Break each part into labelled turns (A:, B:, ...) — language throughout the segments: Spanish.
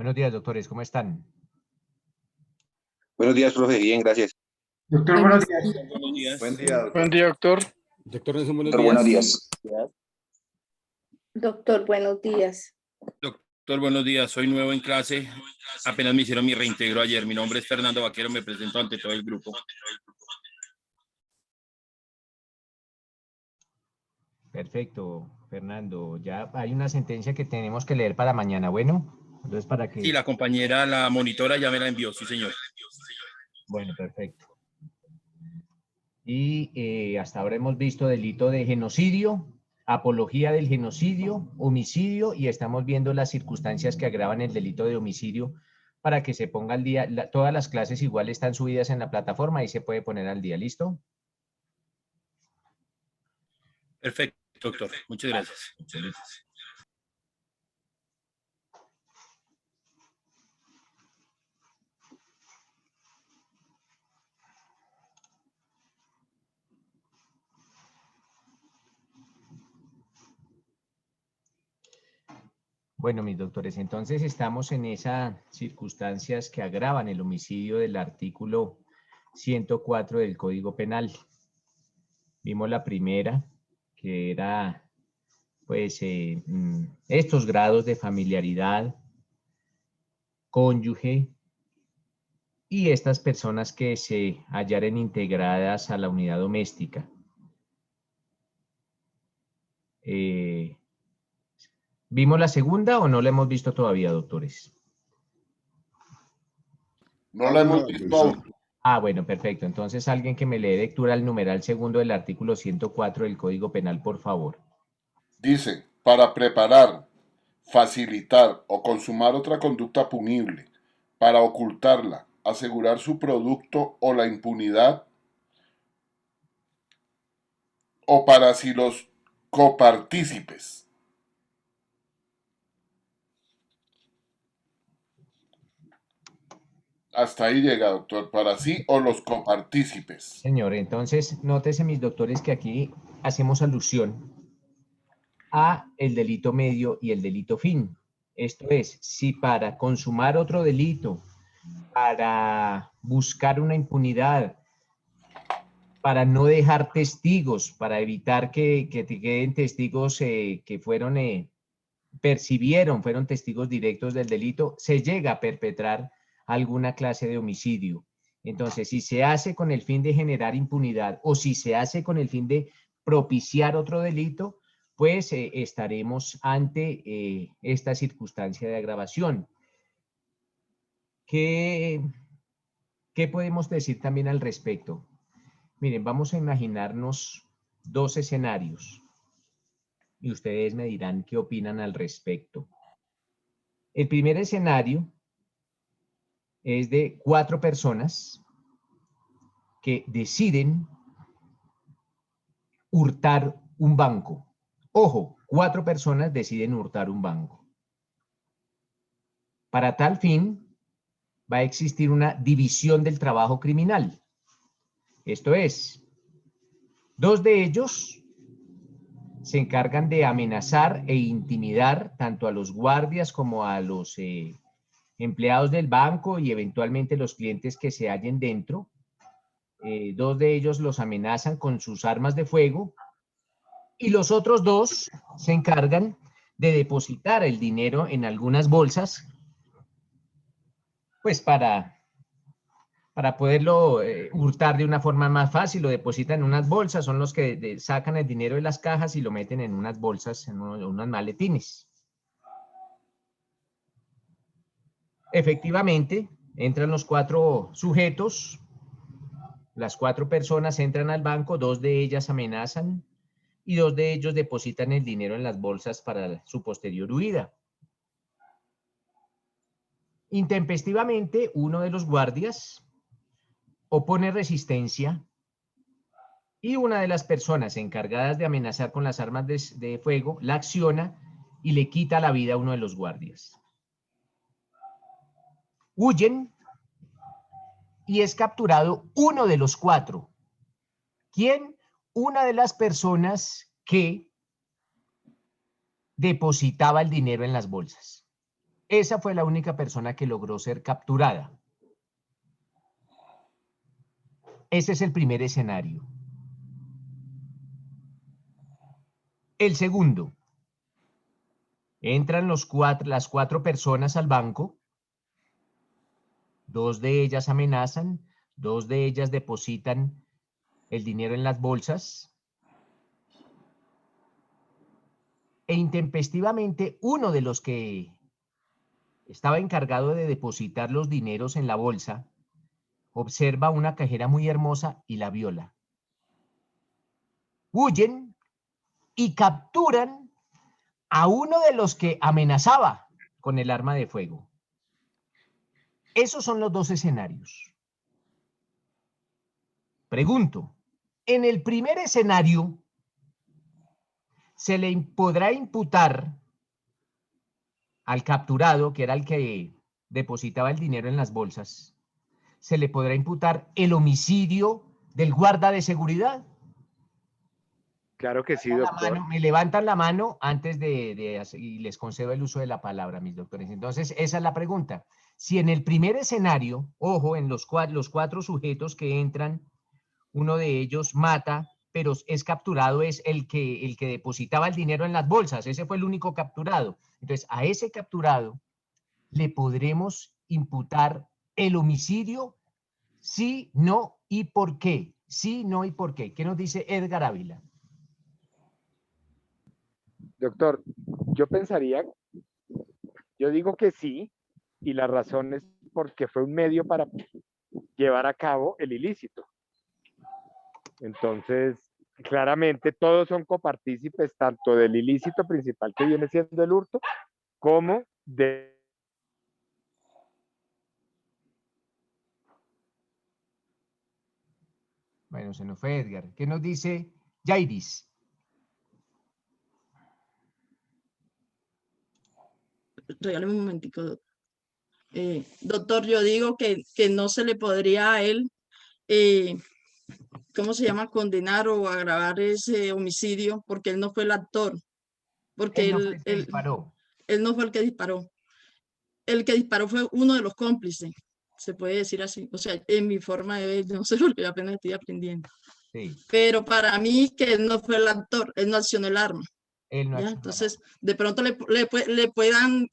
A: Buenos días, doctores, ¿cómo están?
B: Buenos días, profe. Bien, gracias.
C: Doctor, buenos días.
D: Buenos días.
E: Buen día, doctor.
D: Buen día, doctor.
E: Doctor Nelson, buenos
B: Doctor,
E: días.
B: buenos días.
F: Doctor, buenos días.
D: Doctor, buenos días. Soy nuevo en clase. Apenas me hicieron mi reintegro ayer. Mi nombre es Fernando Vaquero. Me presento ante todo el grupo.
A: Perfecto, Fernando. Ya hay una sentencia que tenemos que leer para mañana. Bueno, entonces para que...
D: Sí, la compañera, la monitora ya me la envió. Sí, señor.
A: Bueno, perfecto. Y hasta ahora hemos visto delito de genocidio, apología del genocidio, homicidio, y estamos viendo las circunstancias que agravan el delito de homicidio para que se ponga al día. Todas las clases igual están subidas en la plataforma y se puede poner al día. ¿Listo?
D: Perfecto, doctor. Muchas gracias.
A: Bueno, mis doctores, entonces estamos en esas circunstancias que agravan el homicidio del artículo 104 del Código Penal. Vimos la primera, que era, pues, estos grados de familiaridad, cónyuge, y estas personas que se hallaren integradas a la unidad doméstica. ¿Vimos la segunda o no la hemos visto todavía, doctores?
E: No la hemos visto aún.
A: Ah, bueno, perfecto. Entonces, alguien que me lee lectura al numeral segundo del artículo 104 del Código Penal, por favor.
E: Dice, para preparar, facilitar o consumar otra conducta punible, para ocultarla, asegurar su producto o la impunidad, o para si los copartícipes. Hasta ahí llega, doctor, para sí o los copartícipes.
A: Señor, entonces, nótese, mis doctores, que aquí hacemos alusión a el delito medio y el delito fin. Esto es, si para consumar otro delito, para buscar una impunidad, para no dejar testigos, para evitar que te queden testigos que percibieron, fueron testigos directos del delito, se llega a perpetrar alguna clase de homicidio. Entonces, si se hace con el fin de generar impunidad o si se hace con el fin de propiciar otro delito, pues estaremos ante esta circunstancia de agravación. ¿Qué podemos decir también al respecto? Miren, vamos a imaginarnos dos escenarios y ustedes me dirán qué opinan al respecto. El primer escenario es de 4 personas que deciden hurtar un banco. Ojo, 4 personas deciden hurtar un banco. Para tal fin, va a existir una división del trabajo criminal. Esto es, 2 de ellos se encargan de amenazar e intimidar tanto a los guardias como a los empleados del banco y eventualmente los clientes que se hallen dentro. 2 de ellos los amenazan con sus armas de fuego y los otros 2 se encargan de depositar el dinero en algunas bolsas, pues para poderlo hurtar de una forma más fácil. Lo depositan en unas bolsas, son los que sacan el dinero de las cajas y lo meten en unas bolsas, en unos maletines. Efectivamente, entran los 4 sujetos, las 4 personas entran al banco, 2 de ellas amenazan y 2 de ellos depositan el dinero en las bolsas para su posterior huida. Intempestivamente, uno de los guardias opone resistencia y una de las personas encargadas de amenazar con las armas de fuego la acciona y le quita la vida a uno de los guardias. Huyen y es capturado uno de los 4. ¿Quién? Una de las personas que depositaba el dinero en las bolsas. Esa fue la única persona que logró ser capturada. Ese es el primer escenario. El segundo, entran las cuatro personas al banco, dos de ellas amenazan, dos de ellas depositan el dinero en las bolsas e intempestivamente uno de los que estaba encargado de depositar los dineros en la bolsa observa a una cajera muy hermosa y la viola. Huyen y capturan a uno de los que amenazaba con el arma de fuego. Esos son los dos escenarios. Pregunto, en el primer escenario, ¿se le podrá imputar al capturado, que era el que depositaba el dinero en las bolsas, se le podrá imputar el homicidio del guarda de seguridad?
B: Claro que sí, doctor.
A: Me levantan la mano antes y les concedo el uso de la palabra, mis doctores. Entonces, esa es la pregunta. Si en el primer escenario, ojo, en los cuatro sujetos que entran, uno de ellos mata, pero es capturado, es el que depositaba el dinero en las bolsas. Ese fue el único capturado. Entonces, a ese capturado le podremos imputar el homicidio, sí, no y por qué. Sí, no y por qué. ¿Qué nos dice Edgar Ávila?
B: Doctor, yo digo que sí, y la razón es porque fue un medio para llevar a cabo el ilícito. Entonces, claramente todos son copartícipes tanto del ilícito principal que viene siendo el hurto, como de...
A: Bueno, se nos fue Edgar. ¿Qué nos dice Jairis?
C: Regáleme un momentico. Doctor, yo digo que no se le podría a él, ¿cómo se llama? Condenar o agravar ese homicidio porque él no fue el actor, porque
A: Él no fue el que disparó.
C: él no fue el que disparó. El que disparó fue uno de los cómplices, se puede decir así. O sea, en mi forma de ver, no sé porque yo apenas estoy aprendiendo.
A: Sí.
C: Pero para mí que él no fue el actor, él no accionó el arma.
A: Él no
C: ¿ya?
A: accionó el
C: Entonces, de pronto le puedan...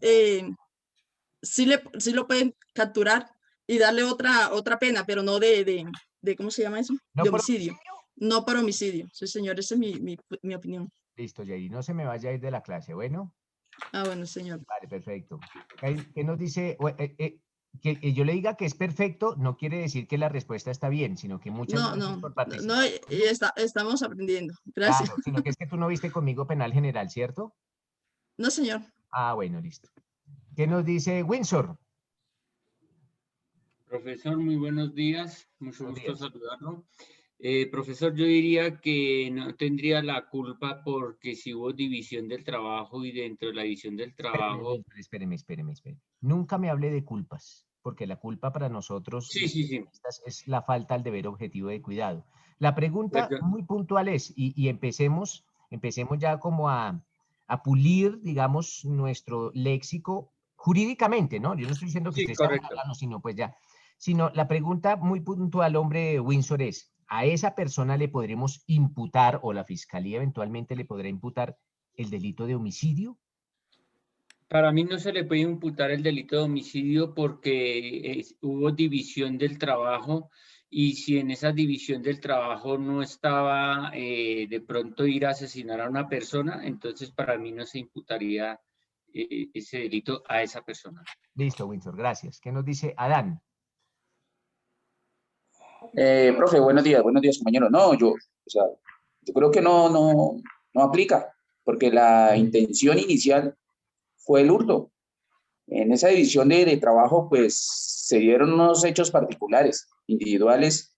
C: sí lo pueden capturar y darle otra pena, pero no ¿cómo se llama eso?
A: ¿No
C: De
A: por
C: homicidio.
A: homicidio?
C: No por homicidio. Sí, señor, esa es mi opinión.
A: Listo, Jairis. No se me vaya a ir de la clase. Bueno,
C: Ah, bueno, señor.
A: vale, perfecto. ¿Qué nos dice? Que yo le diga que es perfecto no quiere decir que la respuesta está bien, sino que muchas
C: No,
A: gracias
C: no,
A: por
C: no,
A: participar.
C: estamos aprendiendo. Gracias.
A: Claro, sino que es que tú no viste conmigo penal general, ¿cierto?
C: No, señor.
A: Ah, bueno, listo. ¿Qué nos dice Windsor?
F: Profesor, muy buenos días, mucho
A: Buenos
F: gusto
A: días.
F: saludarlo. Profesor, yo diría que no tendría la culpa porque si hubo división del trabajo y dentro de la división del trabajo...
A: Espéreme. Nunca me hable de culpas, porque la culpa para nosotros
F: Sí, sí, sí.
A: es la falta al deber objetivo de cuidado. La pregunta
F: Pues
A: muy puntual es, y empecemos ya como a pulir, digamos, nuestro léxico jurídicamente, ¿no? Yo no estoy diciendo que
F: sí,
A: usted sea
F: correcto.
A: abogado, sino pues ya, sino la pregunta muy puntual, hombre Windsor, es, ¿a esa persona le podremos imputar o la fiscalía eventualmente le podrá imputar el delito de homicidio?
F: Para mí no se le puede imputar el delito de homicidio porque hubo división del trabajo y si en esa división del trabajo no estaba de pronto ir a asesinar a una persona, entonces para mí no se imputaría ese delito a esa persona.
A: Listo, Windsor, gracias. ¿Qué nos dice Adán?
G: Profe, buenos días, compañero. No, yo creo que no aplica, porque la intención inicial fue el hurto. En esa división de trabajo, pues, se dieron unos hechos particulares, individuales,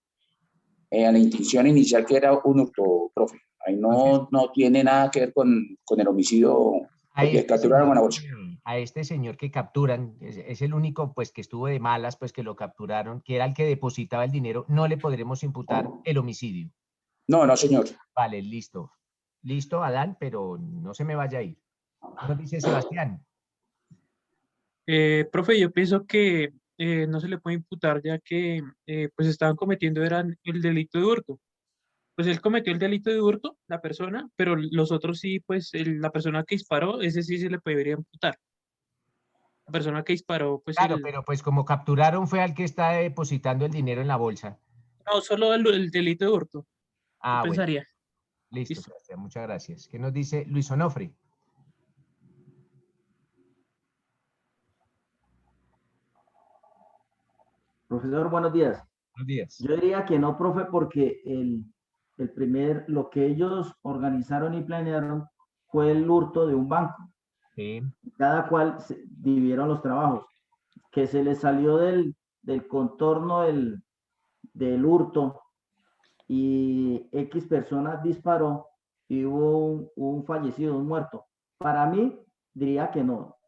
G: a la intención inicial que era un hurto, profe. Ahí
A: Entonces,
G: no tiene nada que ver con el homicidio,
A: a
G: porque
A: este
G: capturaron
A: señor,
G: una bolsa.
A: a este señor que capturan, es el único pues que estuvo de malas, pues que lo capturaron, que era el que depositaba el dinero, no le podremos imputar el homicidio.
G: No, señor.
A: Vale, listo. Listo, Adán, pero no se me vaya a ir. ¿Qué nos dice Sebastián?
H: Profe, yo pienso que no se le puede imputar ya que pues estaban cometiendo eran el delito de hurto. Pues él cometió el delito de hurto, la persona, pero los otros sí, pues la persona que disparó, ese sí se le podría imputar. La persona que disparó, pues
A: Claro, pero pues como capturaron fue al que está depositando el dinero en la bolsa.
H: no, solo el delito de hurto, yo
A: Ah, bueno,
H: pensaría.
A: listo,
H: Listo.
A: Sebastián, muchas gracias. ¿Qué nos dice Luis Onofre?
I: Profesor, buenos días.
A: Buenos días.
I: Yo diría que no, profe, porque lo que ellos organizaron y planearon fue el hurto de un banco.
A: Sí.
I: Cada cual dividieron los trabajos. Que se les salió del contorno del hurto y X personas disparó y hubo un fallecido, un muerto. Para mí, diría que no.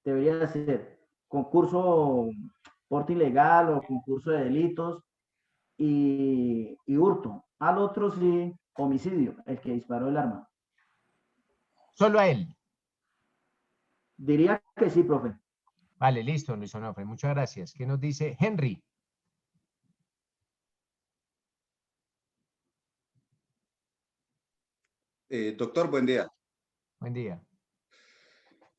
I: Debería de ser concurso porte ilegal o concurso de delitos y hurto. Al otro sí, homicidio, el que disparó el arma.
A: Solo a él.
I: Diría que sí, profe.
A: Vale, listo, Luis Onofre, muchas gracias. ¿Qué nos dice Henry?
J: Doctor, buen día.
A: Buen día.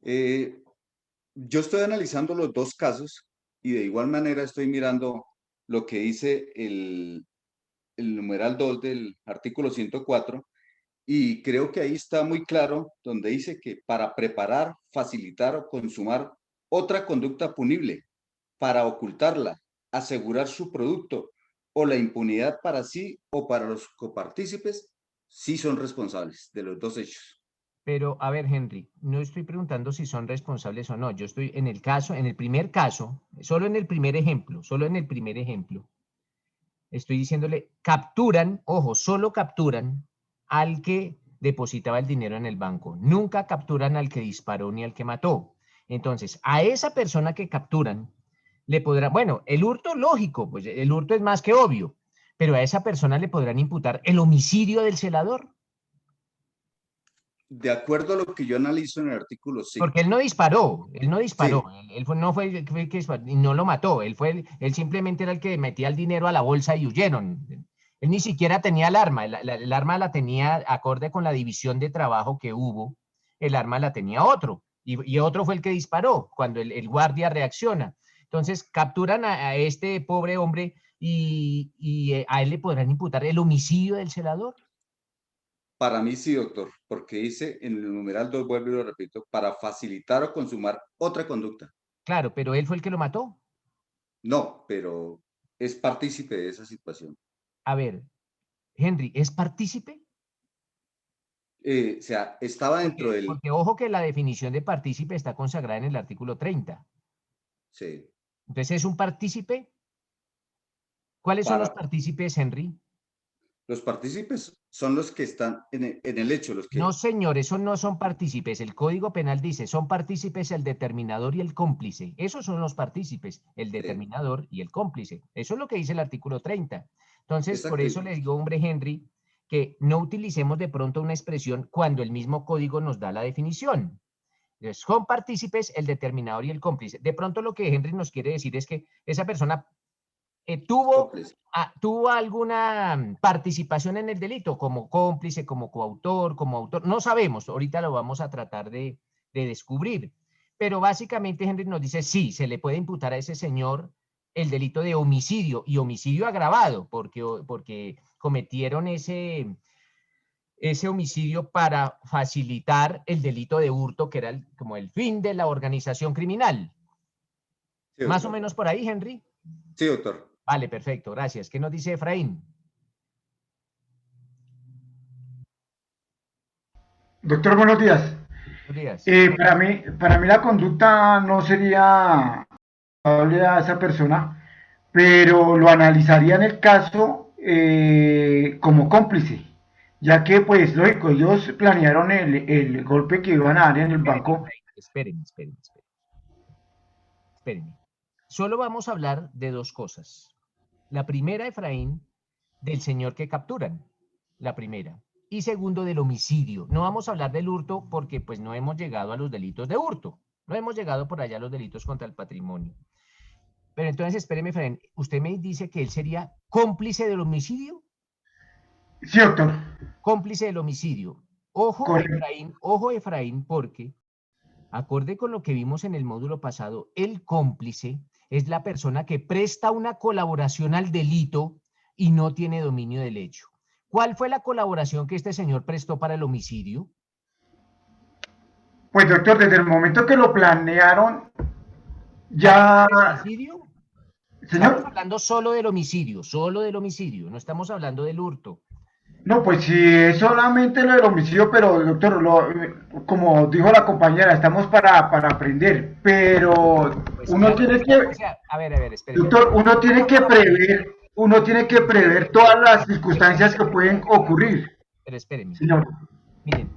J: Yo estoy analizando los dos casos y de igual manera estoy mirando lo que dice el numeral 2 del artículo 104 y creo que ahí está muy claro donde dice que para preparar, facilitar o consumar otra conducta punible, para ocultarla, asegurar su producto o la impunidad para sí o para los copartícipes, sí son responsables de los dos hechos.
A: Pero, a ver, Henry, no estoy preguntando si son responsables o no. Yo estoy en el caso, en el primer caso, solo en el primer ejemplo, estoy diciéndole, capturan, ojo, solo capturan al que depositaba el dinero en el banco. Nunca capturan al que disparó ni al que mató. Entonces, a esa persona que capturan, le podrán, bueno, el hurto lógico, pues el hurto es más que obvio, pero a esa persona le podrán imputar el homicidio del celador.
J: De acuerdo a lo que yo analizo en el artículo 5.
A: Porque él no disparó, sí. No fue el que disparó, y no lo mató, él simplemente era el que metía el dinero a la bolsa y huyeron. Él ni siquiera tenía el arma, el arma la tenía acorde con la división de trabajo que hubo, el arma la tenía otro, y otro fue el que disparó cuando el guardia reacciona. Entonces capturan a este pobre hombre y a él le podrán imputar el homicidio del celador.
J: Para mí sí, doctor, porque dice en el numeral 2, vuelvo y lo repito, para facilitar o consumar otra conducta.
A: Claro, pero él fue el que lo mató.
J: No, pero es partícipe de esa situación.
A: A ver, Henry, ¿es partícipe?
J: O sea, estaba dentro del...
A: Porque ojo que la definición de partícipe está consagrada en el artículo 30.
J: Sí.
A: Entonces, ¿es un partícipe? ¿Cuáles son los partícipes, Henry?
J: Los partícipes son los que están en el hecho. Los que...
A: No, señor, esos no son partícipes. El Código Penal dice, son partícipes el determinador y el cómplice. Esos son los partícipes, el determinador y el cómplice. Eso es lo que dice el artículo 30. Entonces, por eso le digo, hombre, Henry, que no utilicemos de pronto una expresión cuando el mismo código nos da la definición. Entonces, son partícipes el determinador y el cómplice. De pronto lo que Henry nos quiere decir es que esa persona tuvo alguna participación en el delito, como cómplice, como coautor, como autor, no sabemos, ahorita lo vamos a tratar de descubrir, pero básicamente Henry nos dice, sí, se le puede imputar a ese señor el delito de homicidio y homicidio agravado, porque cometieron ese homicidio para facilitar el delito de hurto, que era como el fin de la organización criminal. Sí, más o menos por ahí, Henry.
J: Sí, doctor.
A: Vale, perfecto, gracias. ¿Qué nos dice Efraín?
K: Doctor, buenos días.
A: Buenos días.
K: Para mí la conducta no sería culpable a esa persona, pero lo analizaría en el caso como cómplice, ya que, pues, lógico, ellos planearon el golpe que iban a dar en el banco.
A: Espérenme. Solo vamos a hablar de dos cosas. La primera, Efraín, del señor que capturan, la primera. Y segundo, del homicidio. No vamos a hablar del hurto porque pues no hemos llegado a los delitos de hurto. No hemos llegado por allá a los delitos contra el patrimonio. Pero entonces, espéreme, Efraín, ¿usted me dice que él sería cómplice del homicidio?
K: Sí, doctor.
A: Cómplice del homicidio. Ojo, Efraín, porque, acorde con lo que vimos en el módulo pasado, el cómplice es la persona que presta una colaboración al delito y no tiene dominio del hecho. ¿Cuál fue la colaboración que este señor prestó para el homicidio?
K: Pues, doctor, desde el momento que lo planearon, ya...
A: ¿El homicidio?
K: Señor.
A: Estamos hablando solo del homicidio, no estamos hablando del hurto.
K: No, pues sí, es solamente lo del homicidio, pero doctor, como dijo la compañera, estamos para aprender, pero
A: Pues
K: uno
A: claro,
K: tiene que,
A: o sea, a ver, espéreme.
K: doctor, uno tiene que prever todas las circunstancias que pueden ocurrir.
A: Pero espéreme.
K: Señor.
A: Miren,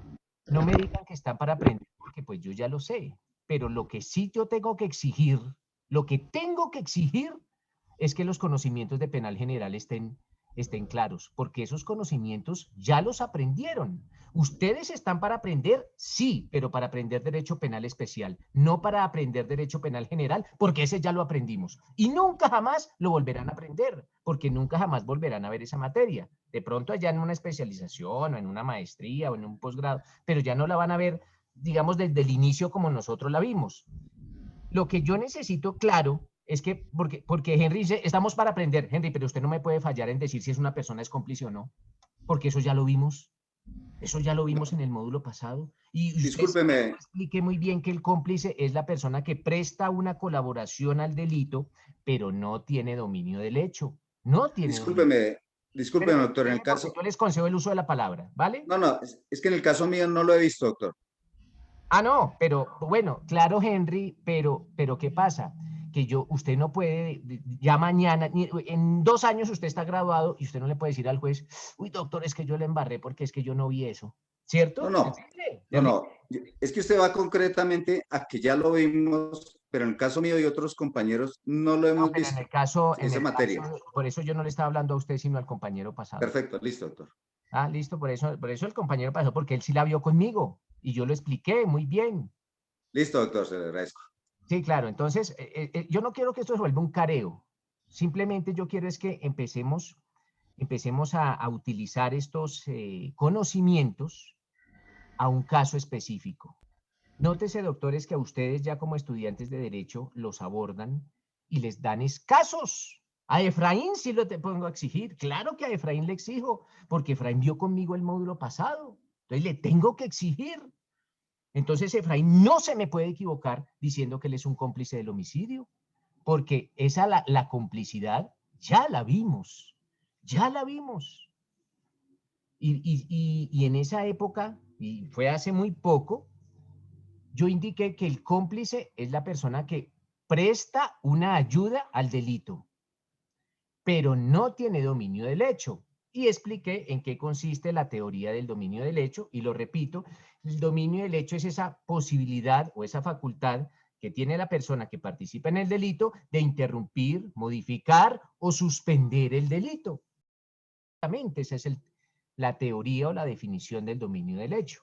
A: no me digan que están para aprender, porque pues yo ya lo sé, pero lo que sí yo tengo que exigir, es que los conocimientos de penal general estén claros, porque esos conocimientos ya los aprendieron. ¿Ustedes están para aprender? Sí, pero para aprender derecho penal especial, no para aprender derecho penal general, porque ese ya lo aprendimos. Y nunca jamás lo volverán a aprender, porque nunca jamás volverán a ver esa materia. De pronto allá en una especialización, o en una maestría, o en un posgrado, pero ya no la van a ver, digamos, desde el inicio como nosotros la vimos. Lo que yo necesito, claro, es que, porque Henry dice, estamos para aprender, Henry, pero usted no me puede fallar en decir si es una persona es cómplice o no, porque eso ya lo vimos en el módulo pasado. Y
J: discúlpeme.
A: Expliqué muy bien que el cómplice es la persona que presta una colaboración al delito, pero no tiene dominio del hecho. No tiene
J: Discúlpeme, doctor, en el caso...
A: Yo les concedo el uso de la palabra, ¿vale?
J: No, es que en el caso mío no lo he visto, doctor.
A: Ah, no, pero bueno, claro, Henry, pero ¿qué pasa? Que usted no puede, ya mañana, en 2 años usted está graduado y usted no le puede decir al juez, uy, doctor, es que yo le embarré porque es que yo no vi eso, ¿cierto?
J: No, es que usted va concretamente a que ya lo vimos, pero en el caso mío y otros compañeros no lo hemos visto.
A: En el caso,
J: esa materia.
A: Por eso yo no le estaba hablando a usted, sino al compañero pasado.
J: Perfecto, listo, doctor.
A: Ah, listo, por eso el compañero pasó, porque él sí la vio conmigo y yo lo expliqué muy bien.
J: Listo, doctor, se le agradezco.
A: Sí, claro, entonces yo no quiero que esto se vuelva un careo, simplemente yo quiero es que empecemos a utilizar estos conocimientos a un caso específico. Nótese, doctores, que a ustedes ya como estudiantes de Derecho los abordan y les dan casos. A Efraín sí lo te pongo a exigir, claro que a Efraín le exijo, porque Efraín vio conmigo el módulo pasado, entonces le tengo que exigir. Entonces Efraín no se me puede equivocar diciendo que él es un cómplice del homicidio, porque la complicidad ya la vimos. Y en esa época, y fue hace muy poco, yo indiqué que el cómplice es la persona que presta una ayuda al delito, pero no tiene dominio del hecho. Y expliqué en qué consiste la teoría del dominio del hecho, y lo repito, el dominio del hecho es esa posibilidad o esa facultad que tiene la persona que participa en el delito de interrumpir, modificar o suspender el delito. Exactamente, esa es la teoría o la definición del dominio del hecho.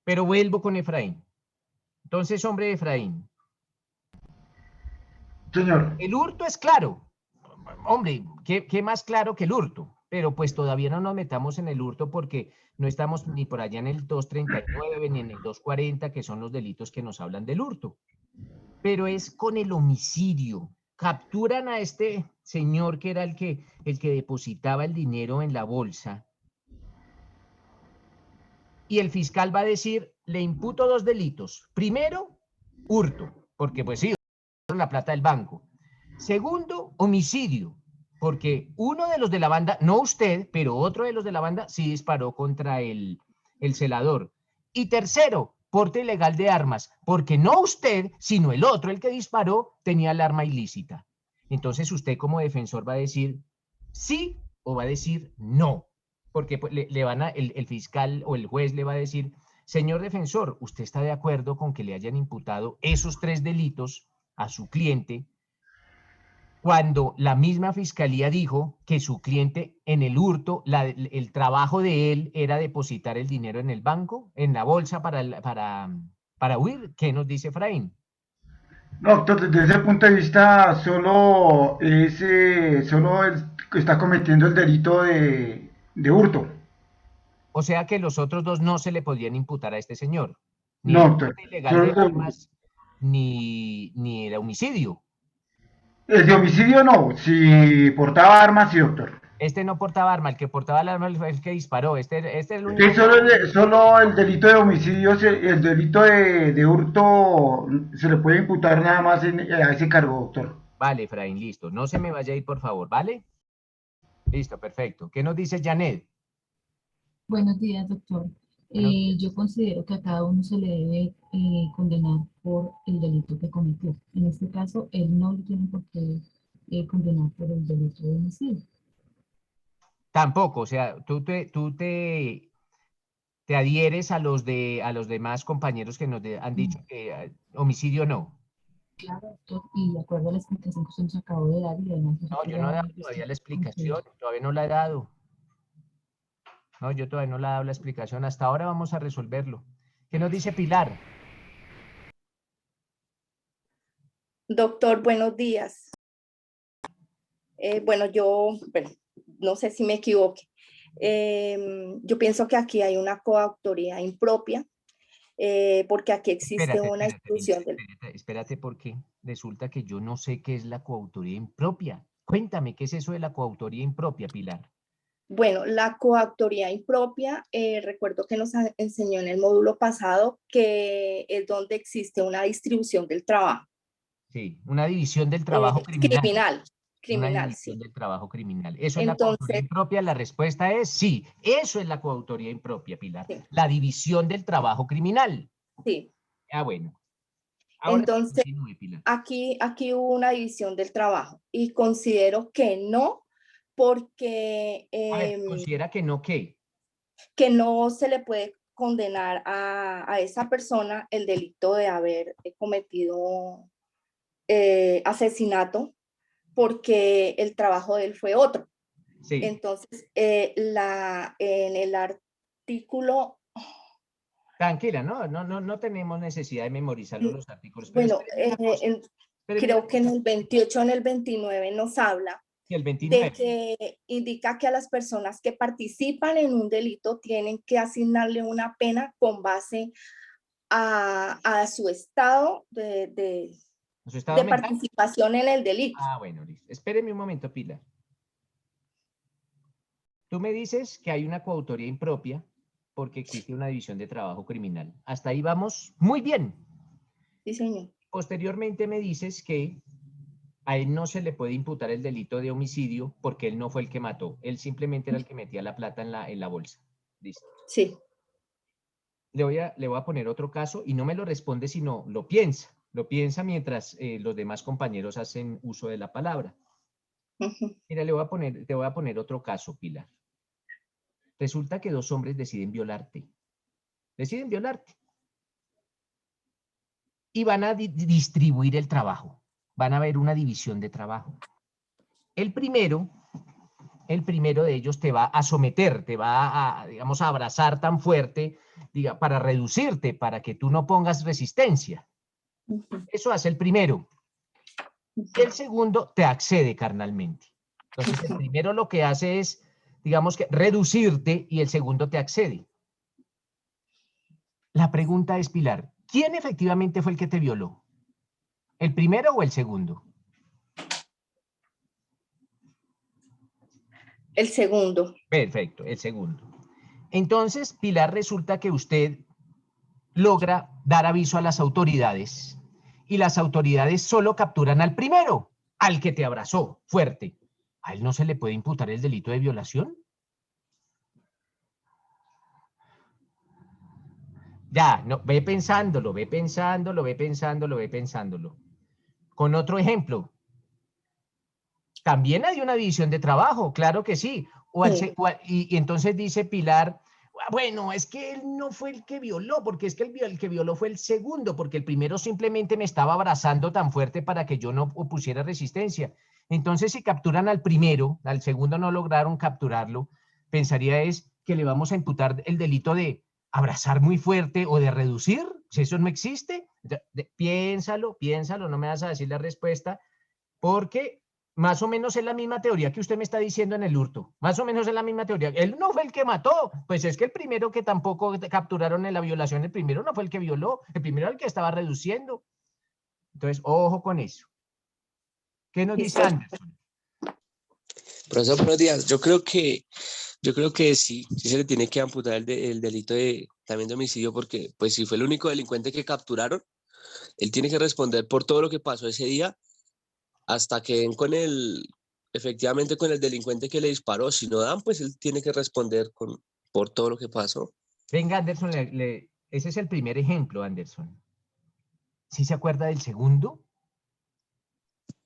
A: Pero vuelvo con Efraín. Entonces, hombre, Efraín.
K: Señor.
A: El hurto es claro. Hombre, ¿qué más claro que el hurto? Pero pues todavía no nos metamos en el hurto porque no estamos ni por allá en el 239 ni en el 240, que son los delitos que nos hablan del hurto. Pero es con el homicidio. Capturan a este señor que era el que depositaba el dinero en la bolsa. Y el fiscal va a decir, le imputo 2 delitos. Primero, hurto, porque pues sí, la plata del banco. Segundo, homicidio, porque uno de los de la banda, no usted, pero otro de los de la banda sí disparó contra el celador. Y tercero, porte ilegal de armas, porque no usted, sino el otro, el que disparó, tenía el arma ilícita. Entonces usted como defensor va a decir sí o va a decir no, porque pues, el fiscal o el juez le va a decir, señor defensor, ¿usted está de acuerdo con que le hayan imputado esos 3 delitos a su cliente, cuando la misma fiscalía dijo que su cliente en el hurto, el trabajo de él era depositar el dinero en el banco, en la bolsa para para huir. ¿Qué nos dice Efraín?
K: No, doctor, desde ese punto de vista, solo él está cometiendo el delito de hurto.
A: O sea que los otros dos no se le podían imputar a este señor. Ni
K: No,
A: el
K: doctor,
A: porte ilegal
K: solo
A: de
K: el de hurto.
A: armas, ni el homicidio.
K: El de homicidio no, si portaba armas, sí, doctor.
A: Este no portaba arma, el que portaba el arma fue el que disparó. Este es el único.
K: Sí, solo el delito de homicidio, el delito de hurto se le puede imputar nada más a ese cargo, doctor.
A: Vale, Efraín, listo. No se me vaya a ir, por favor, ¿vale? Listo, perfecto. ¿Qué nos dice Janet?
L: Buenos días, doctor. Yo considero que a cada uno se le debe condenar por el delito que cometió. En este caso, él no lo tiene por qué condenar por el delito de homicidio.
A: Tampoco, o sea, tú te adhieres a los demás compañeros que nos han dicho que homicidio no.
L: Claro, doctor, y de acuerdo a la explicación que usted nos acabó de dar y además...
A: No, yo no he dado todavía la explicación, todavía no la he dado. No, yo todavía no le he dado la explicación. Hasta ahora vamos a resolverlo. ¿Qué nos dice Pilar?
M: Doctor, buenos días. Bueno, no sé si me equivoqué. Yo pienso que aquí hay una coautoría impropia, porque aquí existe una institución.
A: Espérate, porque resulta que yo no sé qué es la coautoría impropia. Cuéntame, ¿qué es eso de la coautoría impropia, Pilar?
M: Bueno, la coautoría impropia, recuerdo que nos enseñó en el módulo pasado que es donde existe una distribución del trabajo.
A: Sí, una división del trabajo criminal. Una división del trabajo criminal. ¿Eso es la coautoría impropia? La respuesta es sí. Eso es la coautoría impropia, Pilar. Sí. La división del trabajo criminal.
M: Sí.
A: Ah, bueno. Ahora
M: entonces,
A: continúe, Pilar.
M: aquí hubo una división del trabajo y considero que no, porque...
A: a ver, ¿considera que no qué?
M: Que no se le puede condenar a esa persona el delito de haber cometido asesinato, porque el trabajo de él fue otro.
A: Sí.
M: Entonces, en el artículo...
A: Tranquila, no tenemos necesidad de memorizar los artículos.
M: Bueno, creo que en el 28 o en el 29 nos habla
A: el 29.
M: de que indica que a las personas que participan en un delito tienen que asignarle una pena con base a su estado de participación en el delito.
A: Ah, bueno, listo. Espéreme un momento, Pilar. Tú me dices que hay una coautoría impropia porque existe una división de trabajo criminal. Hasta ahí vamos muy bien.
M: Sí, señor.
A: Posteriormente me dices que a él no se le puede imputar el delito de homicidio porque él no fue el que mató. Él simplemente era el que metía la plata en la bolsa. Listo.
M: Sí.
A: Le voy a poner otro caso y no me lo responde, sino lo piensa. Lo piensa mientras los demás compañeros hacen uso de la palabra. Mira, te voy a poner otro caso, Pilar. Resulta que dos hombres deciden violarte. Deciden violarte. Y van a distribuir el trabajo. Van a haber una división de trabajo. El primero de ellos te va a someter, te va digamos, a abrazar tan fuerte, para reducirte, para que tú no pongas resistencia. Eso hace el primero. Y el segundo te accede carnalmente. Entonces, el primero lo que hace es, digamos que, reducirte y el segundo te accede. La pregunta es, Pilar, ¿quién efectivamente fue el que te violó? ¿El primero o el segundo?
M: El segundo.
A: Perfecto, el segundo. Entonces, Pilar, resulta que usted logra dar aviso a las autoridades y las autoridades solo capturan al primero, al que te abrazó fuerte. ¿A él no se le puede imputar el delito de violación? Ya, no, ve pensándolo. Con otro ejemplo. También hay una división de trabajo, claro que sí. Y entonces dice Pilar, bueno, es que él no fue el que violó, porque es que el que violó fue el segundo, porque el primero simplemente me estaba abrazando tan fuerte para que yo no opusiera resistencia. Entonces, si capturan al primero, al segundo no lograron capturarlo, pensaría es que le vamos a imputar el delito de abrazar muy fuerte o de reducir. Si eso no existe, piénsalo, no me vas a decir la respuesta, porque más o menos es la misma teoría que usted me está diciendo en el hurto. Más o menos es la misma teoría. Él no fue el que mató. Pues es que el primero que tampoco capturaron en la violación, el primero no fue el que violó. El primero era el que estaba reduciendo. Entonces, ojo con eso. ¿Qué nos dice Anderson?
N: Profesor, buenos días. Yo creo que sí se le tiene que amputar el delito también de homicidio, porque pues si fue el único delincuente que capturaron, él tiene que responder por todo lo que pasó ese día hasta que den efectivamente con el delincuente que le disparó. Si no dan, pues él tiene que responder por todo lo que pasó.
A: Venga, Anderson, ese es el primer ejemplo, Anderson. ¿Sí se acuerda del segundo?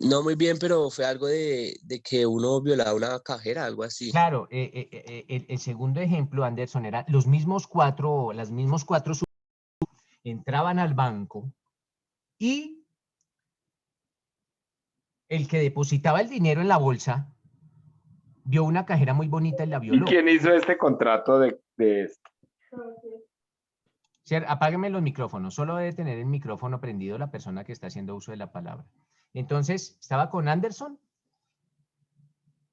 N: No muy bien, pero fue algo de que uno violaba una cajera, algo así.
A: Claro, el segundo ejemplo, Anderson, era las mismos cuatro entraban al banco y el que depositaba el dinero en la bolsa vio una cajera muy bonita y la violó.
B: ¿Y quién hizo este contrato de esto?
A: Apágueme los micrófonos, solo debe tener el micrófono prendido la persona que está haciendo uso de la palabra. Entonces, ¿estaba con Anderson?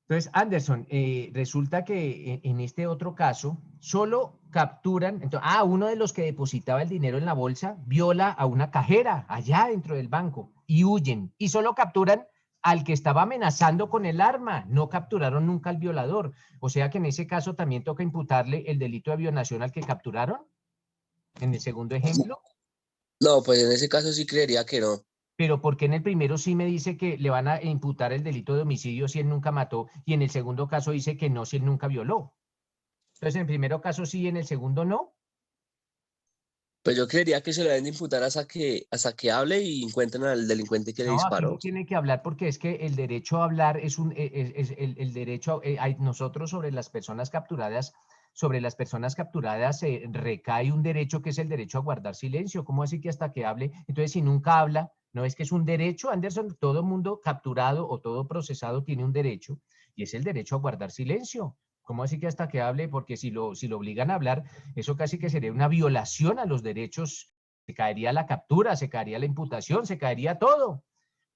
A: Entonces, Anderson, resulta que en este otro caso, solo capturan, uno de los que depositaba el dinero en la bolsa viola a una cajera allá dentro del banco y huyen. Y solo capturan al que estaba amenazando con el arma, no capturaron nunca al violador. O sea que en ese caso también toca imputarle el delito de violación al que capturaron, en el segundo ejemplo.
N: No, pues en ese caso sí creería que no.
A: Pero ¿por qué en el primero sí me dice que le van a imputar el delito de homicidio si él nunca mató y en el segundo caso dice que no si él nunca violó? Entonces, en el primer caso sí, en el segundo no.
N: Pues yo creería que se le deben de imputar hasta que hable y encuentren al delincuente que le disparó.
A: Aquí no tiene que hablar porque es que el derecho a hablar es el derecho, nosotros sobre las personas capturadas, recae un derecho que es el derecho a guardar silencio. ¿Cómo así que hasta que hable? Entonces, si nunca habla, no es que es un derecho, Anderson, todo mundo capturado o todo procesado tiene un derecho y es el derecho a guardar silencio. ¿Cómo así que hasta que hable? Porque si lo obligan a hablar, eso casi que sería una violación a los derechos. Se caería la captura, se caería la imputación, se caería todo.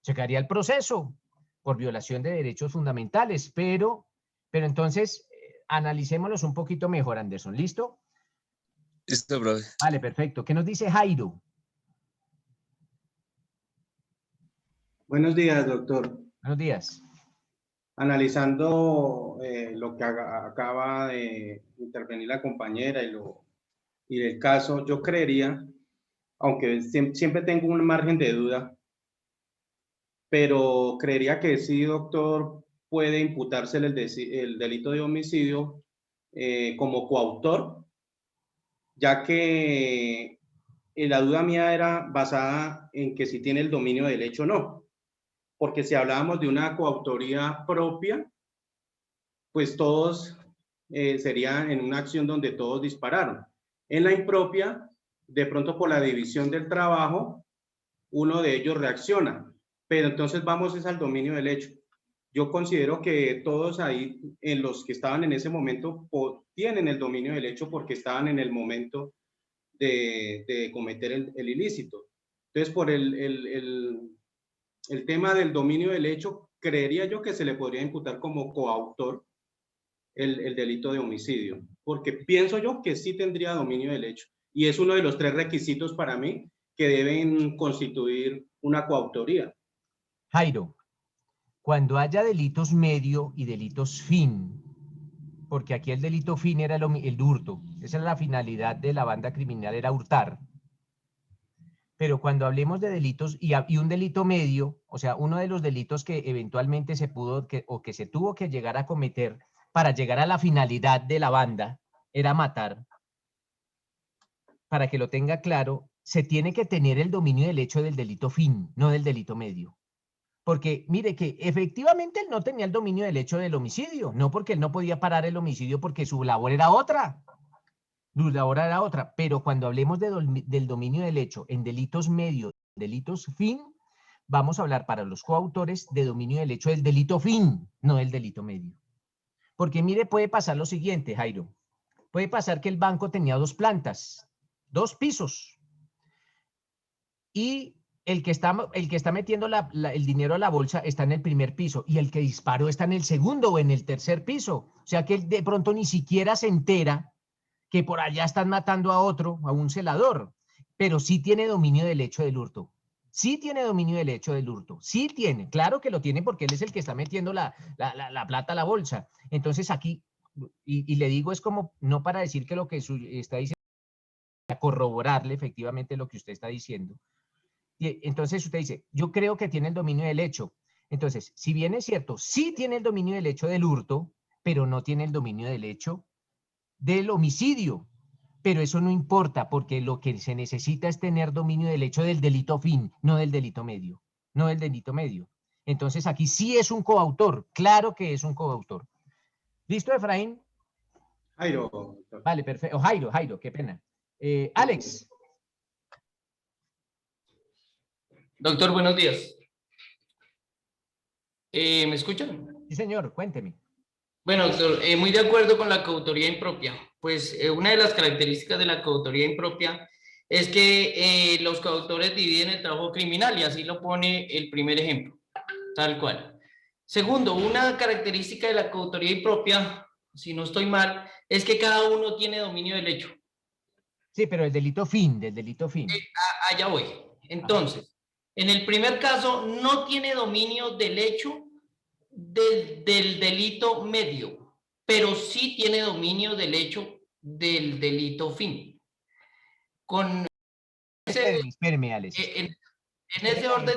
A: Se caería el proceso por violación de derechos fundamentales. Pero entonces, analicémoslos un poquito mejor, Anderson. ¿Listo?
N: Listo, bro.
A: Vale, perfecto. ¿Qué nos dice Jairo?
O: Buenos días, doctor.
A: Buenos días.
O: Analizando lo que acaba de intervenir la compañera y el caso, yo creería, aunque siempre tengo un margen de duda, pero creería que sí, doctor, puede imputarse el delito de homicidio como coautor, ya que la duda mía era basada en que si tiene el dominio del hecho o no. Porque si hablábamos de una coautoría propia, pues todos serían en una acción donde todos dispararon. En la impropia, de pronto por la división del trabajo, uno de ellos reacciona, pero entonces vamos es al dominio del hecho. Yo considero que todos ahí, en los que estaban en ese momento, tienen el dominio del hecho porque estaban en el momento de cometer el ilícito. Entonces, por el tema del dominio del hecho, creería yo que se le podría imputar como coautor el delito de homicidio, porque pienso yo que sí tendría dominio del hecho, y es uno de los 3 requisitos para mí que deben constituir una coautoría.
A: Jairo, cuando haya delitos medio y delitos fin, porque aquí el delito fin era el hurto, esa era la finalidad de la banda criminal, era hurtar. Pero cuando hablemos de delitos y un delito medio, o sea, uno de los delitos que eventualmente se pudo o que se tuvo que llegar a cometer para llegar a la finalidad de la banda, era matar. Para que lo tenga claro, se tiene que tener el dominio del hecho del delito fin, no del delito medio. Porque mire que efectivamente él no tenía el dominio del hecho del homicidio, no porque él no podía parar el homicidio porque su labor era otra. Su labor era otra, pero cuando hablemos del dominio del hecho en delitos medios, delitos fin, vamos a hablar para los coautores de dominio del hecho del delito fin, no del delito medio. Porque mire, puede pasar lo siguiente, Jairo. Puede pasar que el banco tenía 2 plantas, 2 pisos. y el que está metiendo el dinero a la bolsa está en el primer piso y el que disparó está en el segundo o en el tercer piso. O sea que él de pronto ni siquiera se entera que por allá están matando a otro, a un celador, pero sí tiene dominio del hecho del hurto. Sí tiene dominio del hecho del hurto. Sí tiene, claro que lo tiene porque él es el que está metiendo la plata a la bolsa. Entonces aquí, y le digo, es como, no para decir que lo que está diciendo, a corroborarle efectivamente lo que usted está diciendo. Y entonces usted dice, yo creo que tiene el dominio del hecho. Entonces, si bien es cierto, sí tiene el dominio del hecho del hurto, pero no tiene el dominio del hecho del homicidio. Pero eso no importa, porque lo que se necesita es tener dominio del hecho del delito fin, no del delito medio. No del delito medio. Entonces, aquí sí es un coautor. Claro que es un coautor. ¿Listo, Efraín?
O: Jairo.
A: Vale, perfecto. Jairo, qué pena. Alex.
P: Doctor, buenos días. ¿Me escuchan?
A: Sí, señor, cuénteme.
P: Bueno, doctor, muy de acuerdo con la coautoría impropia. Pues una de las características de la coautoría impropia es que los coautores dividen el trabajo criminal y así lo pone el primer ejemplo, tal cual. Segundo, una característica de la coautoría impropia, si no estoy mal, es que cada uno tiene dominio del hecho.
A: Sí, pero el delito fin, del delito fin.
P: Allá voy. Entonces, en el primer caso no tiene dominio del hecho del delito medio, pero sí tiene dominio del hecho del delito fin. Con
A: Espéreme, Alex.
P: en ese orden.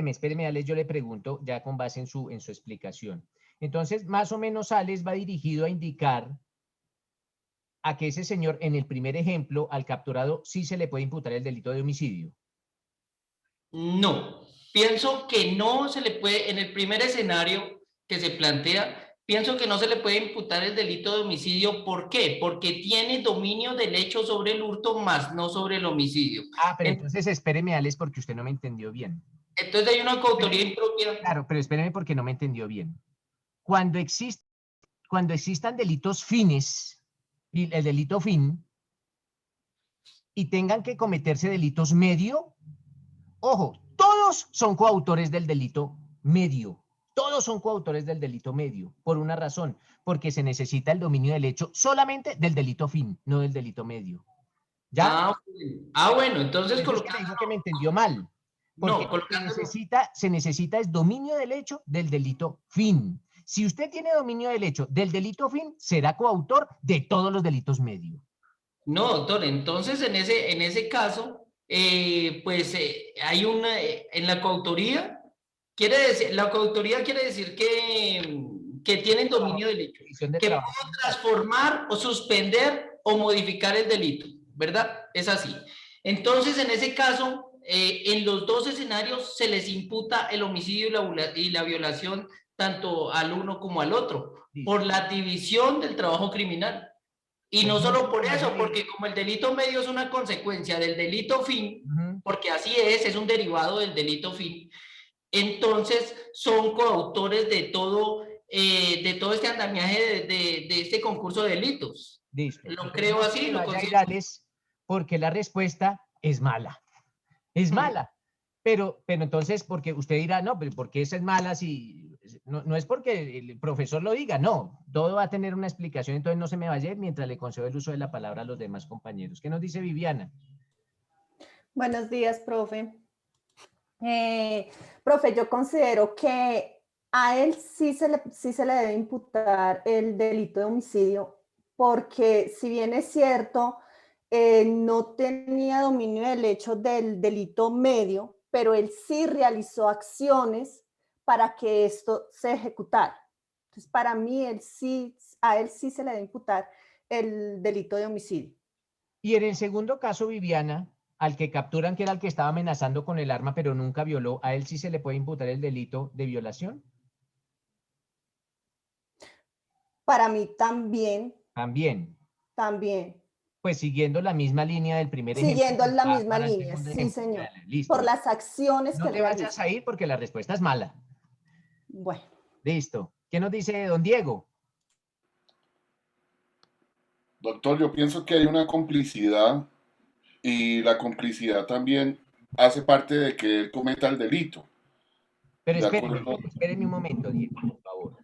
A: Espéreme, Alex, yo le pregunto ya con base en su explicación. Entonces, más o menos, Alex va dirigido a indicar a que ese señor, en el primer ejemplo, al capturado, sí se le puede imputar el delito de homicidio.
P: No, pienso que no se le puede, en el primer escenario que se plantea, pienso que no se le puede imputar el delito de homicidio. ¿Por qué? Porque tiene dominio del hecho sobre el hurto, más no sobre el homicidio.
A: Pero entonces espéreme, Alex, porque usted no me entendió bien.
P: Entonces hay una coautoría impropia.
A: Claro, pero espéreme porque no me entendió bien. Cuando existan delitos fines, y el delito fin, y tengan que cometerse delitos medio, ojo, todos son coautores del delito medio. Todos son coautores del delito medio, por una razón, porque se necesita el dominio del hecho solamente del delito fin, no del delito medio. ¿Ya?
P: Bueno, entonces
A: colocando... digo que me entendió mal. Porque
P: no,
A: se necesita es dominio del hecho del delito fin. Si usted tiene dominio del hecho del delito fin, será coautor de todos los delitos medio.
P: No, doctor, entonces en ese caso, hay una, en la coautoría, la coautoría quiere decir que tienen dominio del hecho, que pueden transformar o suspender o modificar el delito, ¿verdad? Es así. Entonces, en ese caso, en los dos escenarios se les imputa el homicidio y la violación tanto al uno como al otro, por la división del trabajo criminal. Y no solo por eso, porque como el delito medio es una consecuencia del delito fin, porque así es un derivado del delito fin, entonces son coautores de todo este andamiaje de este concurso de delitos.
A: Listo.
P: Lo creo así.
A: Porque la respuesta es mala. Es mala. Pero entonces, porque usted dirá, no, pero ¿por qué esa es mala? Si no es porque el profesor lo diga, no. Todo va a tener una explicación, entonces no se me vaya mientras le concedo el uso de la palabra a los demás compañeros. ¿Qué nos dice Viviana?
Q: Buenos días, profe. Profe, yo considero que a él sí se le debe imputar el delito de homicidio, porque si bien es cierto, no tenía dominio del hecho del delito medio, pero él sí realizó acciones para que esto se ejecutara. Entonces, para mí, a él sí se le debe imputar el delito de homicidio.
A: Y en el segundo caso, Viviana, al que capturan, que era el que estaba amenazando con el arma, pero nunca violó, ¿a él sí se le puede imputar el delito de violación?
Q: Para mí también.
A: También. Pues siguiendo la misma línea del primer ejemplo.
Q: Siguiendo la misma línea, sí, señor. Listo. Por las acciones
A: que realiza. No te vayas a ir porque la respuesta es mala.
Q: Bueno.
A: Listo. ¿Qué nos dice don Diego?
E: Doctor, yo pienso que hay una complicidad y la complicidad también hace parte de que él cometa el delito.
A: Pero
E: ¿De
A: espéreme,
E: acuerdo?
A: espéreme un momento, Diego, por favor.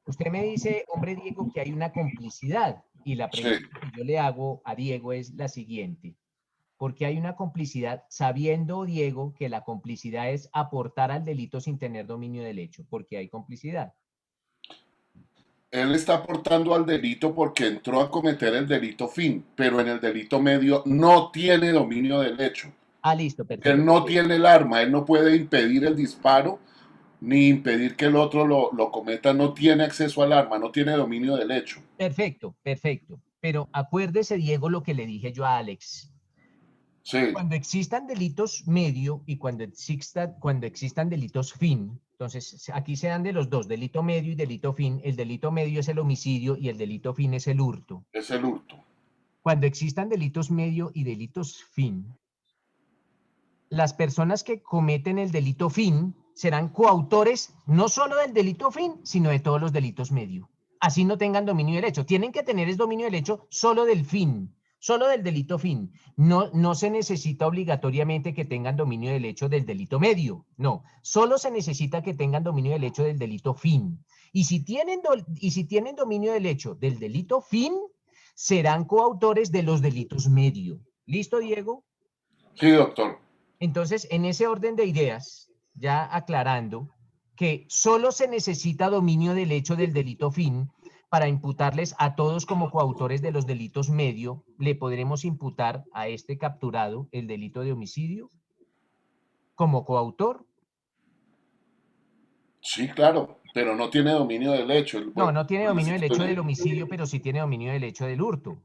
A: Usted me dice, hombre Diego, que hay una complicidad. Y la pregunta que yo le hago a Diego es la siguiente. ¿Por qué hay una complicidad sabiendo, Diego, que la complicidad es aportar al delito sin tener dominio del hecho? ¿Por qué hay complicidad?
E: Él está aportando al delito porque entró a cometer el delito fin, pero en el delito medio no tiene dominio del hecho.
A: Ah, listo, perfecto.
E: Él no tiene el arma, él no puede impedir el disparo ni impedir que el otro lo cometa, no tiene acceso al arma, no tiene dominio del hecho.
A: Perfecto, perfecto. Pero acuérdese, Diego, lo que le dije yo a Alex.
E: Sí.
A: Cuando existan delitos medio y cuando existan delitos fin, entonces aquí se dan de los dos, delito medio y delito fin. El delito medio es el homicidio y el delito fin es el hurto.
E: Es el hurto.
A: Cuando existan delitos medio y delitos fin, las personas que cometen el delito fin serán coautores no solo del delito fin, sino de todos los delitos medio. Así no tengan dominio del hecho. Tienen que tener el dominio del hecho solo del fin, solo del delito fin. No se necesita obligatoriamente que tengan dominio del hecho del delito medio. No, solo se necesita que tengan dominio del hecho del delito fin. Y si tienen dominio del hecho del delito fin, serán coautores de los delitos medio. ¿Listo, Diego?
E: Sí, doctor.
A: Entonces, en ese orden de ideas, ya aclarando que solo se necesita dominio del hecho del delito fin para imputarles a todos como coautores de los delitos medio, le podremos imputar a este capturado el delito de homicidio como coautor.
E: Sí, claro, pero no tiene dominio del hecho.
A: No tiene dominio del hecho del homicidio, pero sí tiene dominio del hecho del hurto.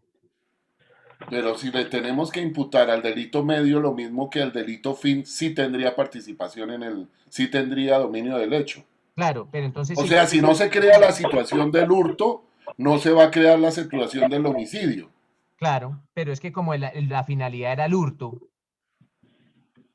E: Pero si le tenemos que imputar al delito medio lo mismo que al delito fin, sí tendría participación sí tendría dominio del hecho.
A: Claro, pero entonces...
E: O sea, si no se crea la situación del hurto, no se va a crear la situación del homicidio.
A: Claro, pero es que como la finalidad era el hurto.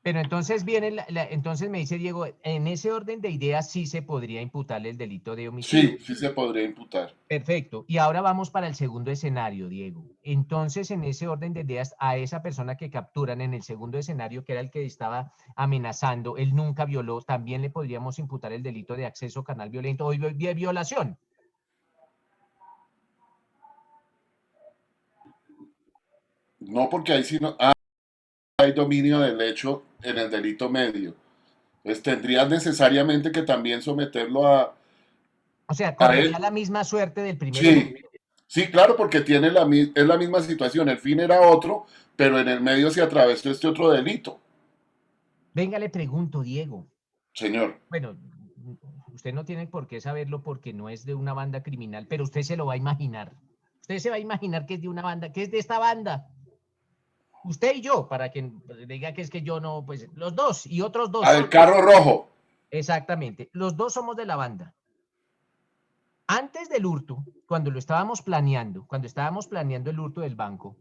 A: Pero entonces viene, entonces me dice Diego, en ese orden de ideas sí se podría imputarle el delito de homicidio.
E: Sí se podría imputar.
A: Perfecto. Y ahora vamos para el segundo escenario, Diego. Entonces, en ese orden de ideas, a esa persona que capturan en el segundo escenario, que era el que estaba amenazando, él nunca violó, también le podríamos imputar el delito de acceso carnal violento o de violación.
E: No, porque ahí sí no hay dominio del hecho en el delito medio. Pues tendrías necesariamente que también someterlo a...
A: O sea, correría la misma suerte del primero.
E: Sí, claro, porque es la misma situación. El fin era otro, pero en el medio se atravesó este otro delito.
A: Venga, le pregunto, Diego.
E: Señor.
A: Bueno, usted no tiene por qué saberlo porque no es de una banda criminal, pero usted se lo va a imaginar. Usted se va a imaginar que es de una banda, que es de esta banda. Usted y yo, para que diga que es que yo no, pues los dos y otros dos.
E: El carro rojo.
A: Exactamente, los dos somos de la banda. Antes del hurto, cuando lo estábamos planeando, cuando estábamos planeando el hurto del banco,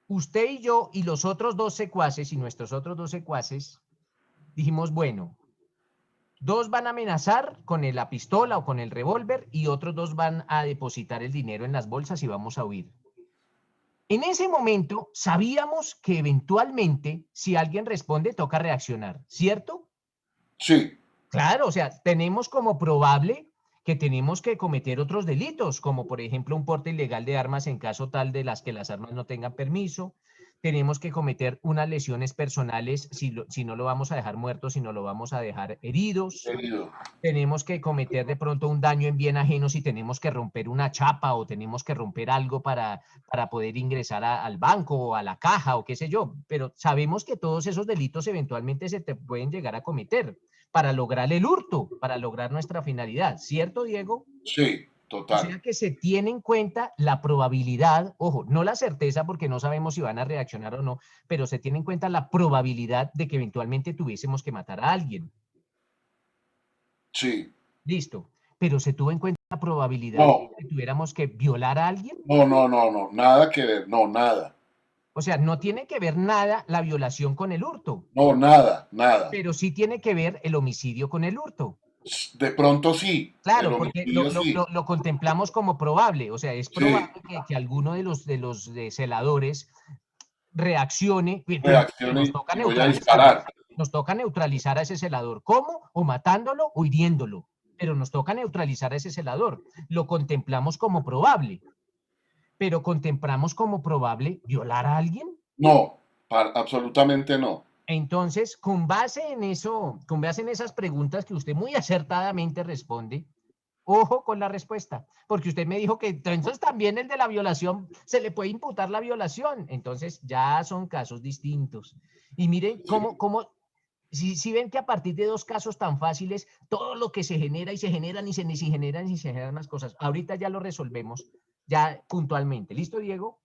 A: usted y yo y los otros dos secuaces y nuestros otros dos secuaces dijimos, bueno, dos van a amenazar con la pistola o con el revólver y otros dos van a depositar el dinero en las bolsas y vamos a huir. En ese momento sabíamos que eventualmente si alguien responde toca reaccionar, ¿cierto?
E: Sí.
A: Claro, o sea, tenemos como probable que tenemos que cometer otros delitos, como por ejemplo un porte ilegal de armas en caso tal de las que las armas no tengan permiso. Tenemos que cometer unas lesiones personales si no lo vamos a dejar muerto, si no lo vamos a dejar heridos. Tenemos que cometer de pronto un daño en bien ajeno si tenemos que romper una chapa o tenemos que romper algo para poder ingresar al banco o a la caja o qué sé yo. Pero sabemos que todos esos delitos eventualmente se te pueden llegar a cometer para lograr el hurto, para lograr nuestra finalidad. ¿Cierto, Diego?
E: Sí. Total.
A: O sea que se tiene en cuenta la probabilidad, ojo, no la certeza porque no sabemos si van a reaccionar o no, pero se tiene en cuenta la probabilidad de que eventualmente tuviésemos que matar a alguien.
E: Sí.
A: Listo. Pero se tuvo en cuenta la probabilidad de que tuviéramos que violar a alguien.
E: No, nada que ver, nada.
A: O sea, no tiene que ver nada la violación con el hurto.
E: No, nada.
A: Pero sí tiene que ver el homicidio con el hurto.
E: De pronto sí.
A: Claro, porque lo contemplamos como probable, o sea, es probable que alguno de los celadores reaccione,
E: Reaccione
A: nos toca
E: y voy a disparar.
A: Nos toca neutralizar a ese celador. ¿Cómo? O matándolo o hiriéndolo. Pero nos toca neutralizar a ese celador. Lo contemplamos como probable. Pero contemplamos como probable violar a alguien.
E: No, absolutamente no.
A: Entonces, con base en eso, con base en esas preguntas que usted muy acertadamente responde, ojo con la respuesta, porque usted me dijo que entonces también el de la violación se le puede imputar la violación. Entonces ya son casos distintos. Y miren cómo si ven que a partir de dos casos tan fáciles, todo lo que se genera y se generan y se generan y se generan más cosas. Ahorita ya lo resolvemos ya puntualmente. ¿Listo, Diego?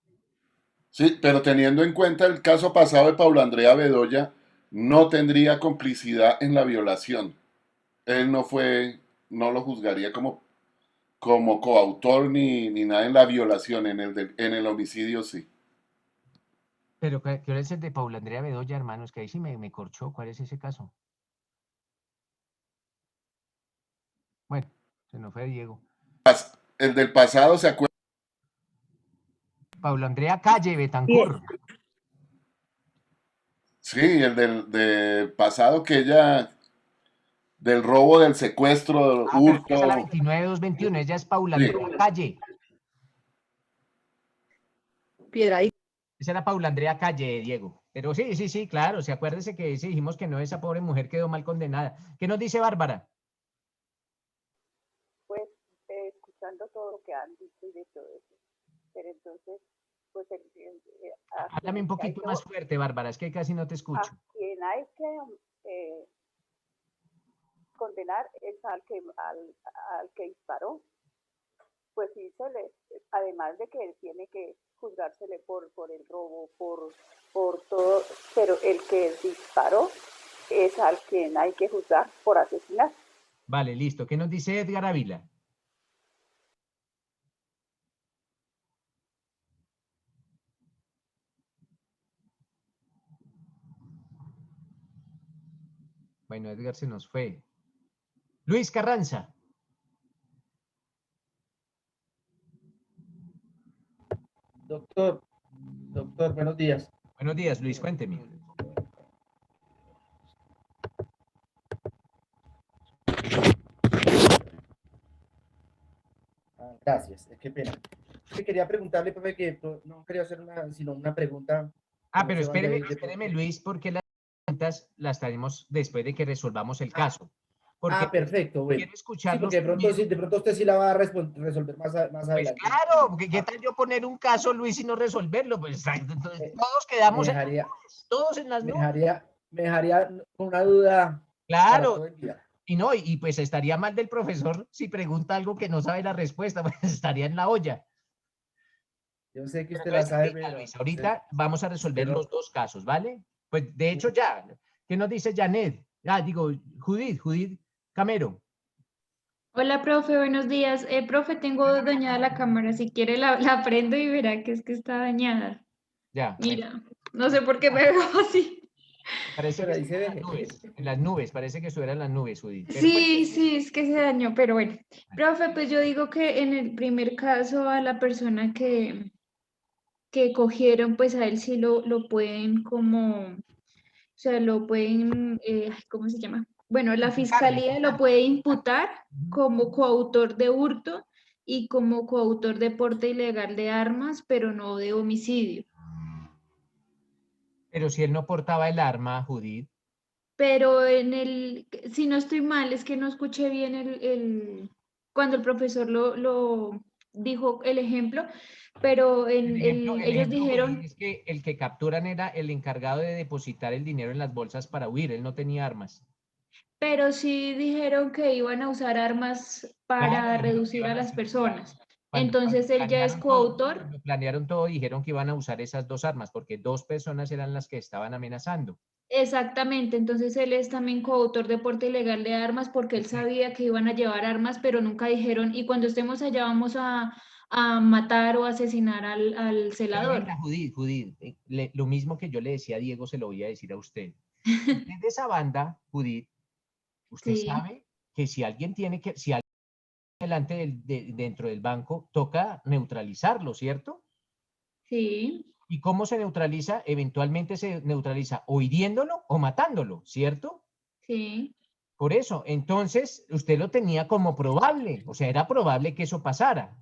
E: Sí, pero teniendo en cuenta el caso pasado de Paula Andrea Bedoya, no tendría complicidad en la violación. Él no lo juzgaría como coautor ni nada en la violación, en el homicidio sí.
A: Pero ¿qué es el de Paula Andrea Bedoya, hermano? Es que ahí sí me corchó. ¿Cuál es ese caso? Bueno, se nos fue Diego.
E: El del pasado, ¿se acuerda?
A: Paula Andrea Calle Betancourt.
E: Sí, el del pasado que ella, del robo, del secuestro, hurto.
A: Esa es la 29221, ella es Paula Andrea Calle.
C: Piedrahíta.
A: Esa era Paula Andrea Calle, Diego. Pero sí, claro, se acuérdese que sí, dijimos que no, esa pobre mujer quedó mal condenada. ¿Qué nos dice Bárbara?
R: Pues escuchando todo lo que han dicho y de todo eso. Pero entonces, pues...
A: Háblame un poquito más fuerte, Bárbara, es que casi no te escucho.
R: A quien hay que condenar es al que disparó. Pues sí, además de que tiene que juzgársele por el robo, por todo, pero el que disparó es al quien hay que juzgar por asesinar.
A: Vale, listo. ¿Qué nos dice Edgar Ávila? Bueno, Edgar se nos fue. Luis Carranza.
S: Doctor, buenos días.
A: Buenos días, Luis, cuénteme.
S: Gracias, qué pena. Quería preguntarle, profe, que no quería hacer sino una pregunta.
A: Pero espéreme, Luis, porque las preguntas las traemos después de que resolvamos el caso. Porque
S: perfecto, bueno.
A: Quiero escuchar.
S: Sí, porque de pronto usted sí la va a resolver más adelante.
A: Pues claro, porque ¿qué tal yo poner un caso, Luis, y no resolverlo? Pues todos quedamos todos en las nubes.
S: Me dejaría con una duda.
A: Claro. Y pues estaría mal del profesor si pregunta algo que no sabe la respuesta, pues estaría en la olla.
S: Yo sé que usted la sabe.
A: Luis, ahorita vamos a resolver los dos casos, ¿vale? Pues de hecho ya. ¿Qué nos dice Janet? Judith Camero.
T: Hola, profe, buenos días. Profe, tengo dañada la cámara. Si quiere la prendo y verá que es que está dañada.
A: Ya.
T: Mira, no sé por qué me veo así.
A: Parece que en las nubes, parece que estuviera en las nubes, Judith.
T: Sí, es que se dañó, pero bueno. Profe, pues yo digo que en el primer caso a la persona que cogieron, pues a él sí lo pueden o sea, lo pueden, ¿cómo se llama? Bueno, la fiscalía lo puede imputar como coautor de hurto y como coautor de porte ilegal de armas, pero no de homicidio.
A: Pero si él no portaba el arma, Judith.
T: Pero si no estoy mal, es que no escuché bien cuando el profesor lo dijo el ejemplo, pero ellos dijeron...
A: Es que el que capturan era el encargado de depositar el dinero en las bolsas para huir, él no tenía armas.
T: Pero sí dijeron que iban a usar armas para reducir a las personas. Entonces él ya es coautor.
A: Cuando planearon todo, dijeron que iban a usar esas dos armas, porque dos personas eran las que estaban amenazando.
T: Exactamente, entonces él es también coautor de porte ilegal de armas porque él sabía que iban a llevar armas, pero nunca dijeron, y cuando estemos allá vamos a matar o asesinar al celador.
A: Judith, lo mismo que yo le decía a Diego, se lo voy a decir a usted. De esa banda, Judith, usted sabe que si alguien delante dentro del banco, toca neutralizarlo, ¿cierto?
T: Sí.
A: ¿Y cómo se neutraliza? Eventualmente se neutraliza o hiriéndolo o matándolo, ¿cierto?
T: Sí.
A: Por eso, entonces, usted lo tenía como probable, o sea, era probable que eso pasara.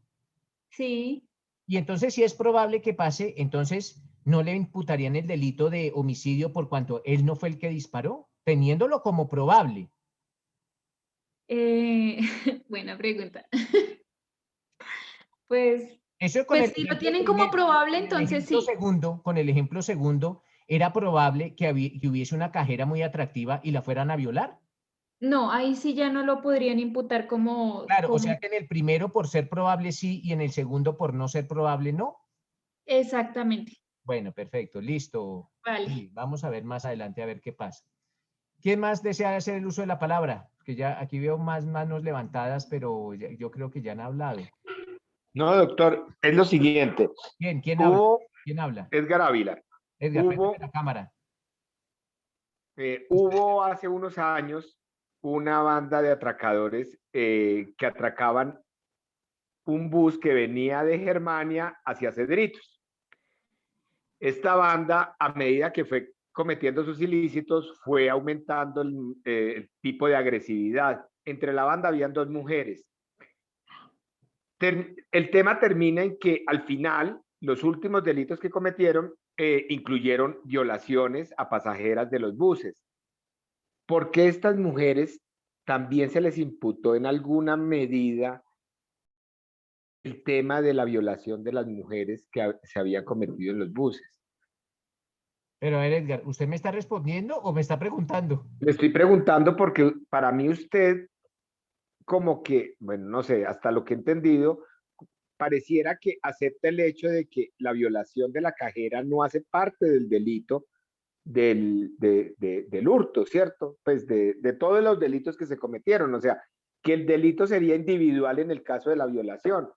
T: Sí.
A: Y entonces, si es probable que pase, entonces no le imputarían el delito de homicidio por cuanto él no fue el que disparó, teniéndolo como probable.
T: Buena pregunta. Pues,
A: Eso con el
T: si lo
A: ejemplo
T: tienen como
A: primero,
T: probable,
A: con el
T: entonces
A: ejemplo
T: sí.
A: segundo, con el ejemplo segundo, ¿era probable que hubiese una cajera muy atractiva y la fueran a violar?
T: No, ahí sí ya no lo podrían imputar como,
A: Claro, o sea que en el primero por ser probable sí y en el segundo por no ser probable no.
T: Exactamente.
A: Bueno, perfecto, listo.
T: Vale.
A: Sí, vamos a ver más adelante a ver qué pasa. ¿Quién más desea hacer el uso de la palabra? Que ya aquí veo más manos levantadas, pero yo creo que ya han hablado.
B: No, doctor, es lo siguiente.
A: ¿Quién habla?
B: Hubo,
A: ¿Quién habla?
B: Edgar Ávila.
A: Edgar,
B: Hubo,
A: préndeme la cámara.
B: hubo hace unos años una banda de atracadores que atracaban un bus que venía de Germania hacia Cedritos. Esta banda, a medida que fue cometiendo sus ilícitos, fue aumentando el tipo de agresividad. Entre la banda habían dos mujeres. El tema termina en que al final los últimos delitos que cometieron incluyeron violaciones a pasajeras de los buses. ¿Por qué estas mujeres también se les imputó en alguna medida el tema de la violación de las mujeres que se habían cometido en los buses?
A: Pero a ver, Edgar, ¿usted me está respondiendo o me está preguntando?
B: Le estoy preguntando porque para mí usted como que, bueno, no sé, hasta lo que he entendido, pareciera que acepta el hecho de que la violación de la cajera no hace parte del delito del hurto, ¿cierto? Pues de todos los delitos que se cometieron, o sea, que el delito sería individual en el caso de la violación.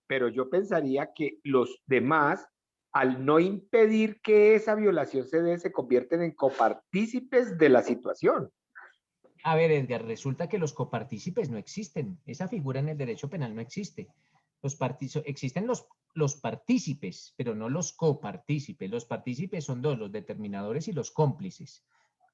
B: Pero yo pensaría que los demás, al no impedir que esa violación se dé, se convierten en copartícipes de la situación.
A: A ver, Edgar, resulta que los copartícipes no existen. Esa figura en el derecho penal no existe. Existen los partícipes, pero no los copartícipes. Los partícipes son dos, los determinadores y los cómplices,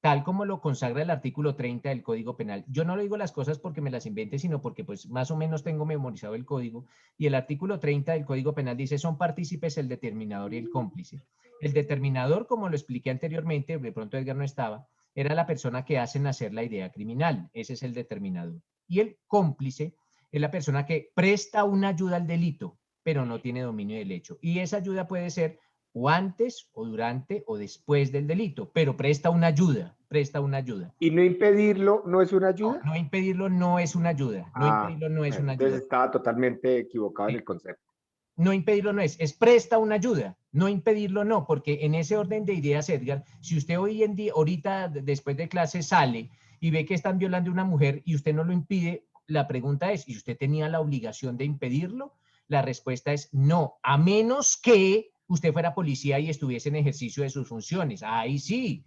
A: tal como lo consagra el artículo 30 del Código Penal. Yo no le digo las cosas porque me las invente, sino porque pues más o menos tengo memorizado el código, y el artículo 30 del Código Penal dice son partícipes el determinador y el cómplice. El determinador, como lo expliqué anteriormente, de pronto Edgar no estaba, era la persona que hace nacer la idea criminal. Ese es el determinador. Y el cómplice es la persona que presta una ayuda al delito, pero no tiene dominio del hecho. Y esa ayuda puede ser o antes, o durante, o después del delito, pero presta una ayuda,
B: ¿Y no impedirlo no es una ayuda?
A: No, no impedirlo no es una ayuda, no impedirlo no es una ayuda.
B: Entonces estaba totalmente equivocado en el concepto.
A: No impedirlo no es presta una ayuda, no impedirlo no, porque en ese orden de ideas, Edgar, si usted hoy en día, ahorita después de clase sale y ve que están violando a una mujer y usted no lo impide, la pregunta es, ¿y usted tenía la obligación de impedirlo? La respuesta es no, a menos que usted fuera policía y estuviese en ejercicio de sus funciones. Ahí sí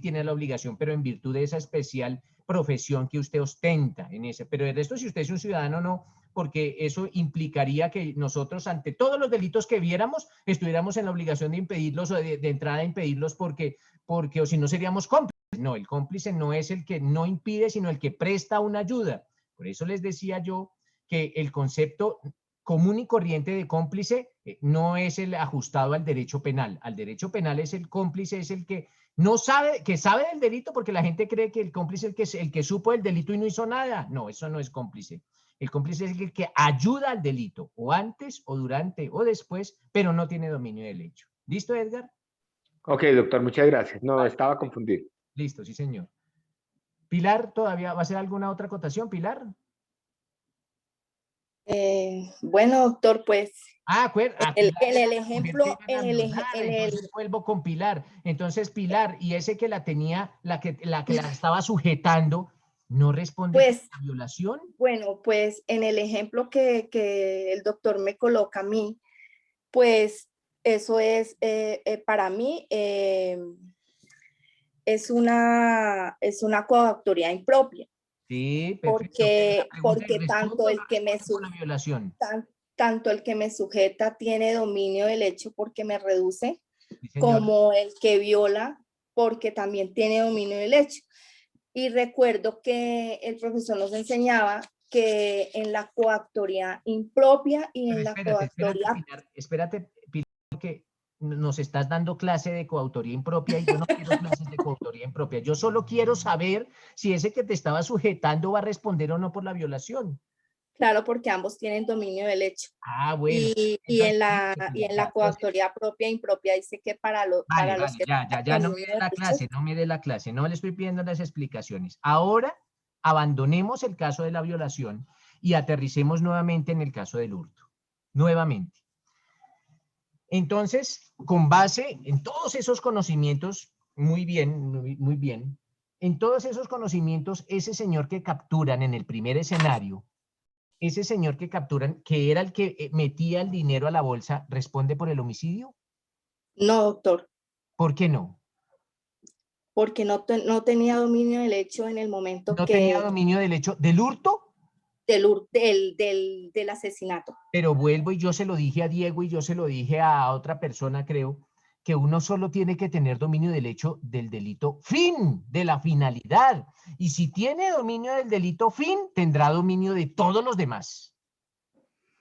A: tiene la obligación, pero en virtud de esa especial profesión que usted ostenta en ese. Pero el resto, si usted es un ciudadano, no, porque eso implicaría que nosotros, ante todos los delitos que viéramos, estuviéramos en la obligación de impedirlos o de entrada impedirlos porque o si no seríamos cómplices. No, el cómplice no es el que no impide, sino el que presta una ayuda. Por eso les decía yo que el concepto común y corriente de cómplice no es el ajustado al derecho penal. Al derecho penal es el cómplice, es el que no sabe, que sabe del delito, porque la gente cree que el cómplice es el que supo el delito y no hizo nada. No, eso no es cómplice. El cómplice es el que ayuda al delito, o antes, o durante, o después, pero no tiene dominio del hecho. ¿Listo, Edgar?
B: Ok, doctor, muchas gracias. No, estaba confundido.
A: Listo, sí, señor. Pilar, ¿todavía va a hacer alguna otra acotación, Pilar?
M: Bueno, doctor, pues
A: en
M: el ejemplo,
A: vuelvo con Pilar. Entonces, Pilar, y ese que la tenía, la que la estaba sujetando, ¿no responde a la violación?
M: Bueno, pues en el ejemplo que el doctor me coloca a mí, pues eso es, para mí, es una coautoría impropia.
A: Sí,
M: perfecto. Porque tanto el que me tanto el que me sujeta tiene dominio del hecho porque me reduce,
A: Sí, señora.
M: como el que viola porque también tiene dominio del hecho. Y recuerdo que el profesor nos enseñaba que en la coactoría impropia y en la coactoría...
A: Espérate, Pilar, porque nos estás dando clase de coautoría impropia y yo no quiero clases de coautoría impropia. Yo solo quiero saber si ese que te estaba sujetando va a responder o no por la violación.
M: Claro, porque ambos tienen dominio del hecho.
A: Ah, bueno.
M: Y en la coactoría propia e impropia dice que para los que
A: Ya, no me dé la clase, no me dé la clase, no le estoy pidiendo las explicaciones. Ahora abandonemos el caso de la violación y aterricemos nuevamente en el caso del hurto. Nuevamente. Entonces, con base en todos esos conocimientos, muy bien, en todos esos conocimientos, ese señor que capturan en el primer escenario, ese señor que capturan, que era el que metía el dinero a la bolsa, ¿responde por el homicidio?
M: No, doctor.
A: ¿Por qué no?
M: Porque no tenía dominio del hecho en el momento
A: ¿No tenía dominio del hecho del hurto?
M: Del asesinato.
A: Pero vuelvo y yo se lo dije a Diego y yo se lo dije a otra persona, creo, que uno solo tiene que tener dominio del hecho del delito fin, de la finalidad. Y si tiene dominio del delito fin, tendrá dominio de todos los demás.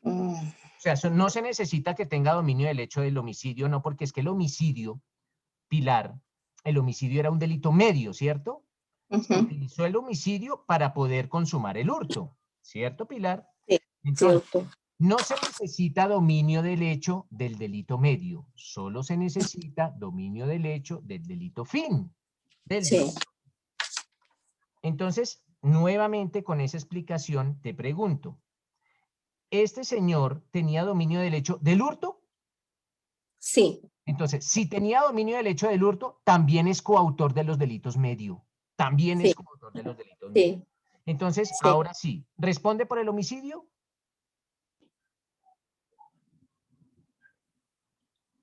A: O sea, no se necesita que tenga dominio del hecho del homicidio, no, porque es que el homicidio, Pilar, el homicidio era un delito medio, ¿cierto? Se utilizó el homicidio para poder consumar el hurto, ¿cierto, Pilar?
M: Sí,
A: entonces, no se necesita dominio del hecho del delito medio, solo se necesita dominio del hecho del delito fin. Entonces, nuevamente con esa explicación te pregunto, ¿este señor tenía dominio del hecho del hurto?
M: Sí.
A: Entonces, si tenía dominio del hecho del hurto, también es coautor de los delitos medio. También es coautor de los delitos medio. Entonces, ahora sí, ¿responde por el homicidio?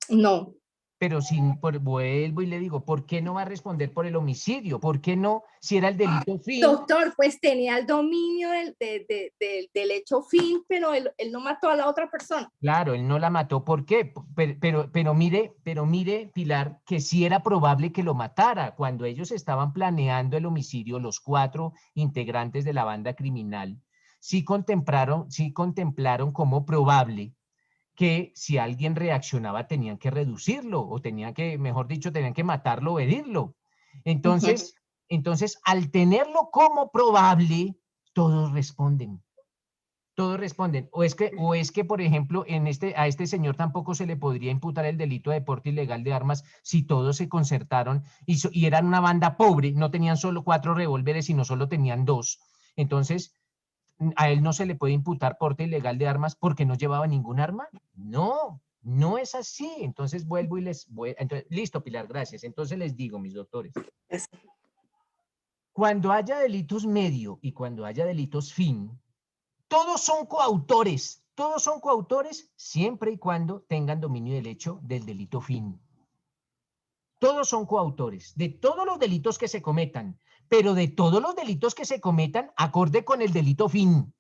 M: No.
A: Pero vuelvo y le digo, ¿por qué no va a responder por el homicidio? ¿Por qué no? Si era el delito fin.
M: Doctor, pues tenía el dominio del hecho fin, pero él no mató a la otra persona.
A: Claro, él no la mató. ¿Por qué? Pero mire, Pilar, que sí era probable que lo matara. Cuando ellos estaban planeando el homicidio, los 4 integrantes de la banda criminal, sí contemplaron como probable que si alguien reaccionaba tenían que reducirlo o tenían que, mejor dicho, tenían que matarlo o herirlo. Entonces, al tenerlo como probable, todos responden. Todos responden. O es que, por ejemplo, a este señor tampoco se le podría imputar el delito de porte ilegal de armas si todos se concertaron y eran una banda pobre, no tenían solo 4 revólveres, sino solo tenían 2. Entonces, ¿a él no se le puede imputar porte ilegal de armas porque no llevaba ningún arma? No, no es así. Entonces vuelvo y listo, Pilar, gracias. Entonces les digo, mis doctores, cuando haya delitos medio y cuando haya delitos fin, todos son coautores siempre y cuando tengan dominio del hecho del delito fin. Todos son coautores de todos los delitos que se cometan, pero de todos los delitos que se cometan acorde con el delito fin.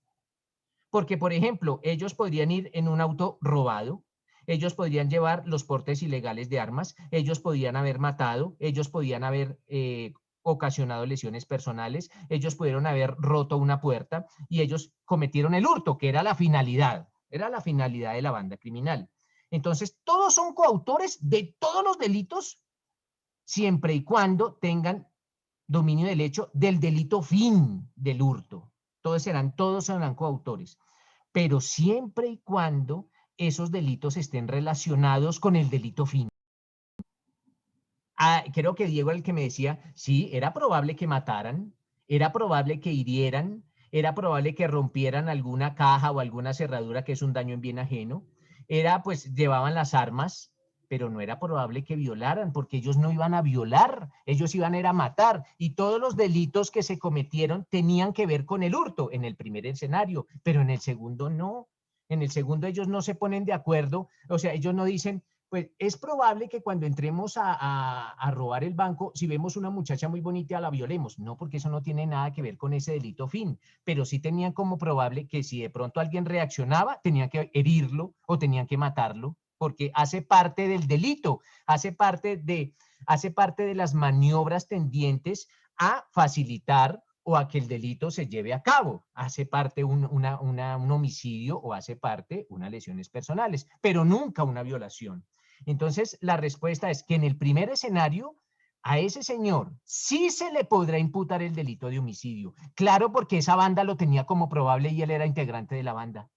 A: Porque, por ejemplo, ellos podrían ir en un auto robado, ellos podrían llevar los portes ilegales de armas, ellos podrían haber matado, ellos podían haber ocasionado lesiones personales, ellos pudieron haber roto una puerta y ellos cometieron el hurto, que era la finalidad de la banda criminal. Entonces, todos son coautores de todos los delitos siempre y cuando tengan dominio del hecho del delito fin del hurto. Todos serán coautores, pero siempre y cuando esos delitos estén relacionados con el delito fin. Creo que Diego era el que me decía, sí, era probable que mataran, era probable que hirieran, era probable que rompieran alguna caja o alguna cerradura, que es un daño en bien ajeno, pues llevaban las armas, pero no era probable que violaran, porque ellos no iban a violar, ellos iban a ir a matar, y todos los delitos que se cometieron tenían que ver con el hurto en el primer escenario, pero en el segundo no. En el segundo ellos no se ponen de acuerdo, o sea, ellos no dicen, Pues es probable que cuando entremos a robar el banco, si vemos una muchacha muy bonita, la violemos. No, porque eso no tiene nada que ver con ese delito fin, pero sí tenían como probable que si de pronto alguien reaccionaba, tenían que herirlo o tenían que matarlo, porque hace parte del delito, hace parte de las maniobras tendientes a facilitar o a que el delito se lleve a cabo. Hace parte un homicidio o hace parte unas lesiones personales, pero nunca una violación. Entonces, la respuesta es que en el primer escenario, a ese señor sí se le podrá imputar el delito de homicidio. Claro, porque esa banda lo tenía como probable y él era integrante de la banda.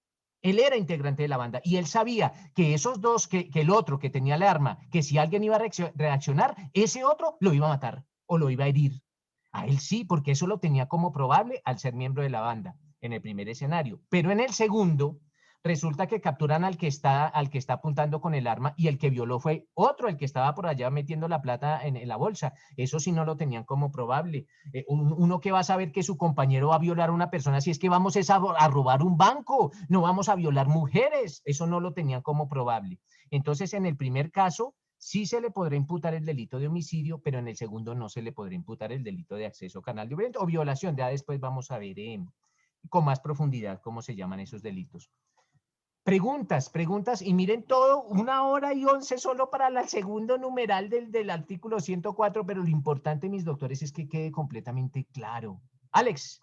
A: Él era integrante de la banda y él sabía que esos dos, que el otro que tenía el arma, que si alguien iba a reaccionar, ese otro lo iba a matar o lo iba a herir. A él sí, porque eso lo tenía como probable al ser miembro de la banda en el primer escenario. Pero en el segundo, resulta que capturan al que está apuntando con el arma y el que violó fue otro, el que estaba por allá metiendo la plata en la bolsa. Eso sí no lo tenían como probable. Uno que va a saber que su compañero va a violar a una persona si es que vamos a robar un banco, no vamos a violar mujeres. Eso no lo tenían como probable. Entonces, en el primer caso, sí se le podrá imputar el delito de homicidio, pero en el segundo no se le podrá imputar el delito de acceso carnal violento o violación. Ya después vamos a ver con más profundidad cómo se llaman esos delitos. Preguntas, y miren todo, 1:11 solo para el segundo numeral del artículo 104, pero lo importante, mis doctores, es que quede completamente claro. Alex.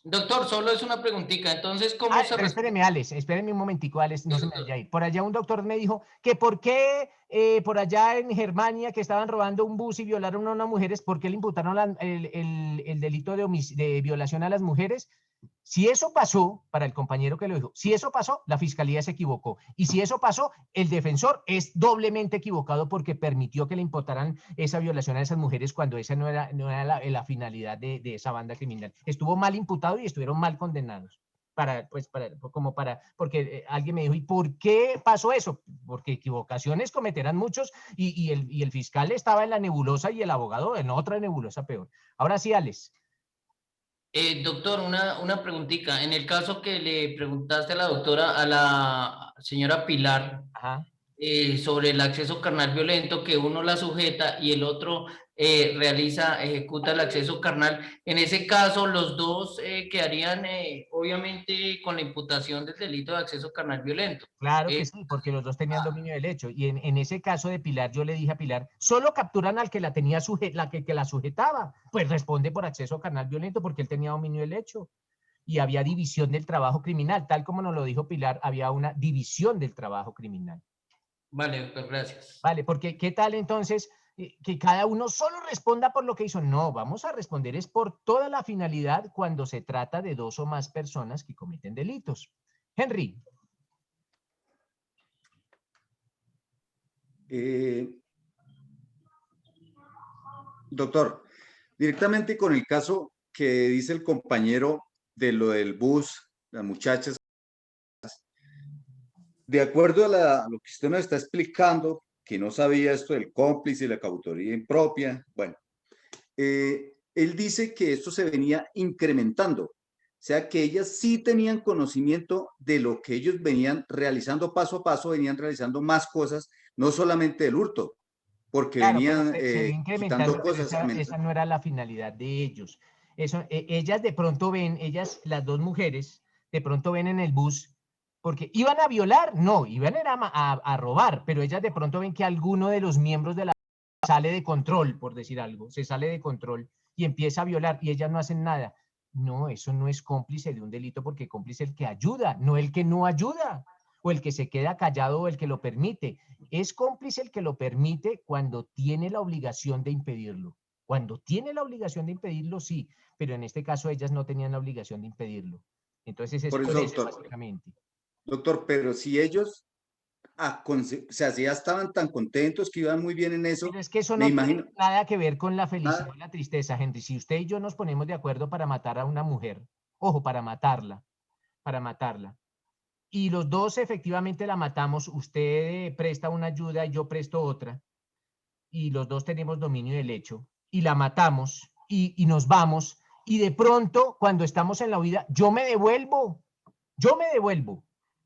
P: Doctor, solo es una preguntita, entonces, ¿cómo se...
A: Espéreme, Alex, espéreme un momentico, Alex, no se me vaya a ir. Por allá un doctor me dijo que por qué por allá en Germania que estaban robando un bus y violaron a unas mujeres, ¿por qué le imputaron el delito de violación a las mujeres? Si eso pasó, para el compañero que lo dijo, si eso pasó, la fiscalía se equivocó. Y si eso pasó, el defensor es doblemente equivocado porque permitió que le imputaran esa violación a esas mujeres cuando esa no era la finalidad de esa banda criminal. Estuvo mal imputado y estuvieron mal condenados. Porque alguien me dijo, ¿y por qué pasó eso? Porque equivocaciones cometerán muchos y el fiscal estaba en la nebulosa y el abogado en otra nebulosa peor. Ahora sí, Alex.
P: Doctor, una preguntita. En el caso que le preguntaste a la doctora, a la señora Pilar, sobre el acceso carnal violento, que uno la sujeta y el otro ejecuta el acceso carnal, en ese caso los dos quedarían obviamente con la imputación del delito de acceso carnal violento.
A: Claro que sí, porque los dos tenían dominio del hecho. Y en ese caso de Pilar, yo le dije a Pilar, solo capturan al que la tenía que la sujetaba. Pues responde por acceso carnal violento porque él tenía dominio del hecho. Y había división del trabajo criminal. Tal como nos lo dijo Pilar, había una división del trabajo criminal.
P: Vale, doctor, gracias.
A: Vale, porque ¿qué tal entonces que cada uno solo responda por lo que hizo? No, vamos a responder es por toda la finalidad cuando se trata de dos o más personas que cometen delitos. Henry.
J: Doctor, directamente con el caso que dice el compañero de lo del bus, las muchachas, de acuerdo a lo que usted nos está explicando, que no sabía esto del cómplice y la coautoría impropia, bueno, él dice que esto se venía incrementando, o sea que ellas sí tenían conocimiento de lo que ellos venían realizando paso a paso, venían realizando más cosas, no solamente del hurto, porque
A: claro,
J: venían
A: quitando
J: cosas.
A: Esa no era la finalidad de ellos. Ellas de pronto ven, las dos mujeres, de pronto ven en el bus, porque iban a violar, no, iban a robar, pero ellas de pronto ven que alguno de los miembros de la sale de control, por decir algo, se sale de control y empieza a violar y ellas no hacen nada. No, eso no es cómplice de un delito porque cómplice es el que ayuda, no el que no ayuda o el que se queda callado o el que lo permite. Es cómplice el que lo permite cuando tiene la obligación de impedirlo. Cuando tiene la obligación de impedirlo, sí, pero en este caso ellas no tenían la obligación de impedirlo. Entonces es
J: por eso, doctor,
A: básicamente.
J: Doctor, pero si ellos, o sea, si ya estaban tan contentos que iban muy bien en eso,
A: pero es que eso no tiene nada que ver con la felicidad o la tristeza, Henry. Si usted y yo nos ponemos de acuerdo para matar a una mujer, ojo, para matarla, y los dos efectivamente la matamos, usted presta una ayuda y yo presto otra, y los dos tenemos dominio del hecho, y la matamos, y nos vamos, y de pronto, cuando estamos en la huida, yo me devuelvo,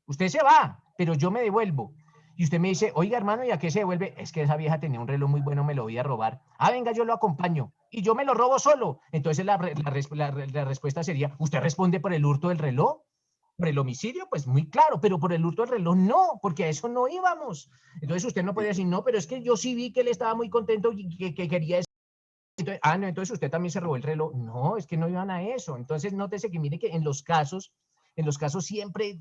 A: usted se va, pero yo me devuelvo, y usted me dice, oiga, hermano, ¿y a qué se devuelve? Es que esa vieja tenía un reloj muy bueno, me lo voy a robar. Ah, venga, yo lo acompaño. Y yo me lo robo solo. Entonces la respuesta sería, ¿usted responde por el hurto del reloj? ¿Por el homicidio? Pues muy claro, pero por el hurto del reloj no, porque a eso no íbamos. Entonces usted no puede decir, no, pero es que yo sí vi que él estaba muy contento y que quería eso. Entonces, no, entonces usted también se robó el reloj. No, es que no iban a eso. Entonces nótese que mire que en los casos siempre,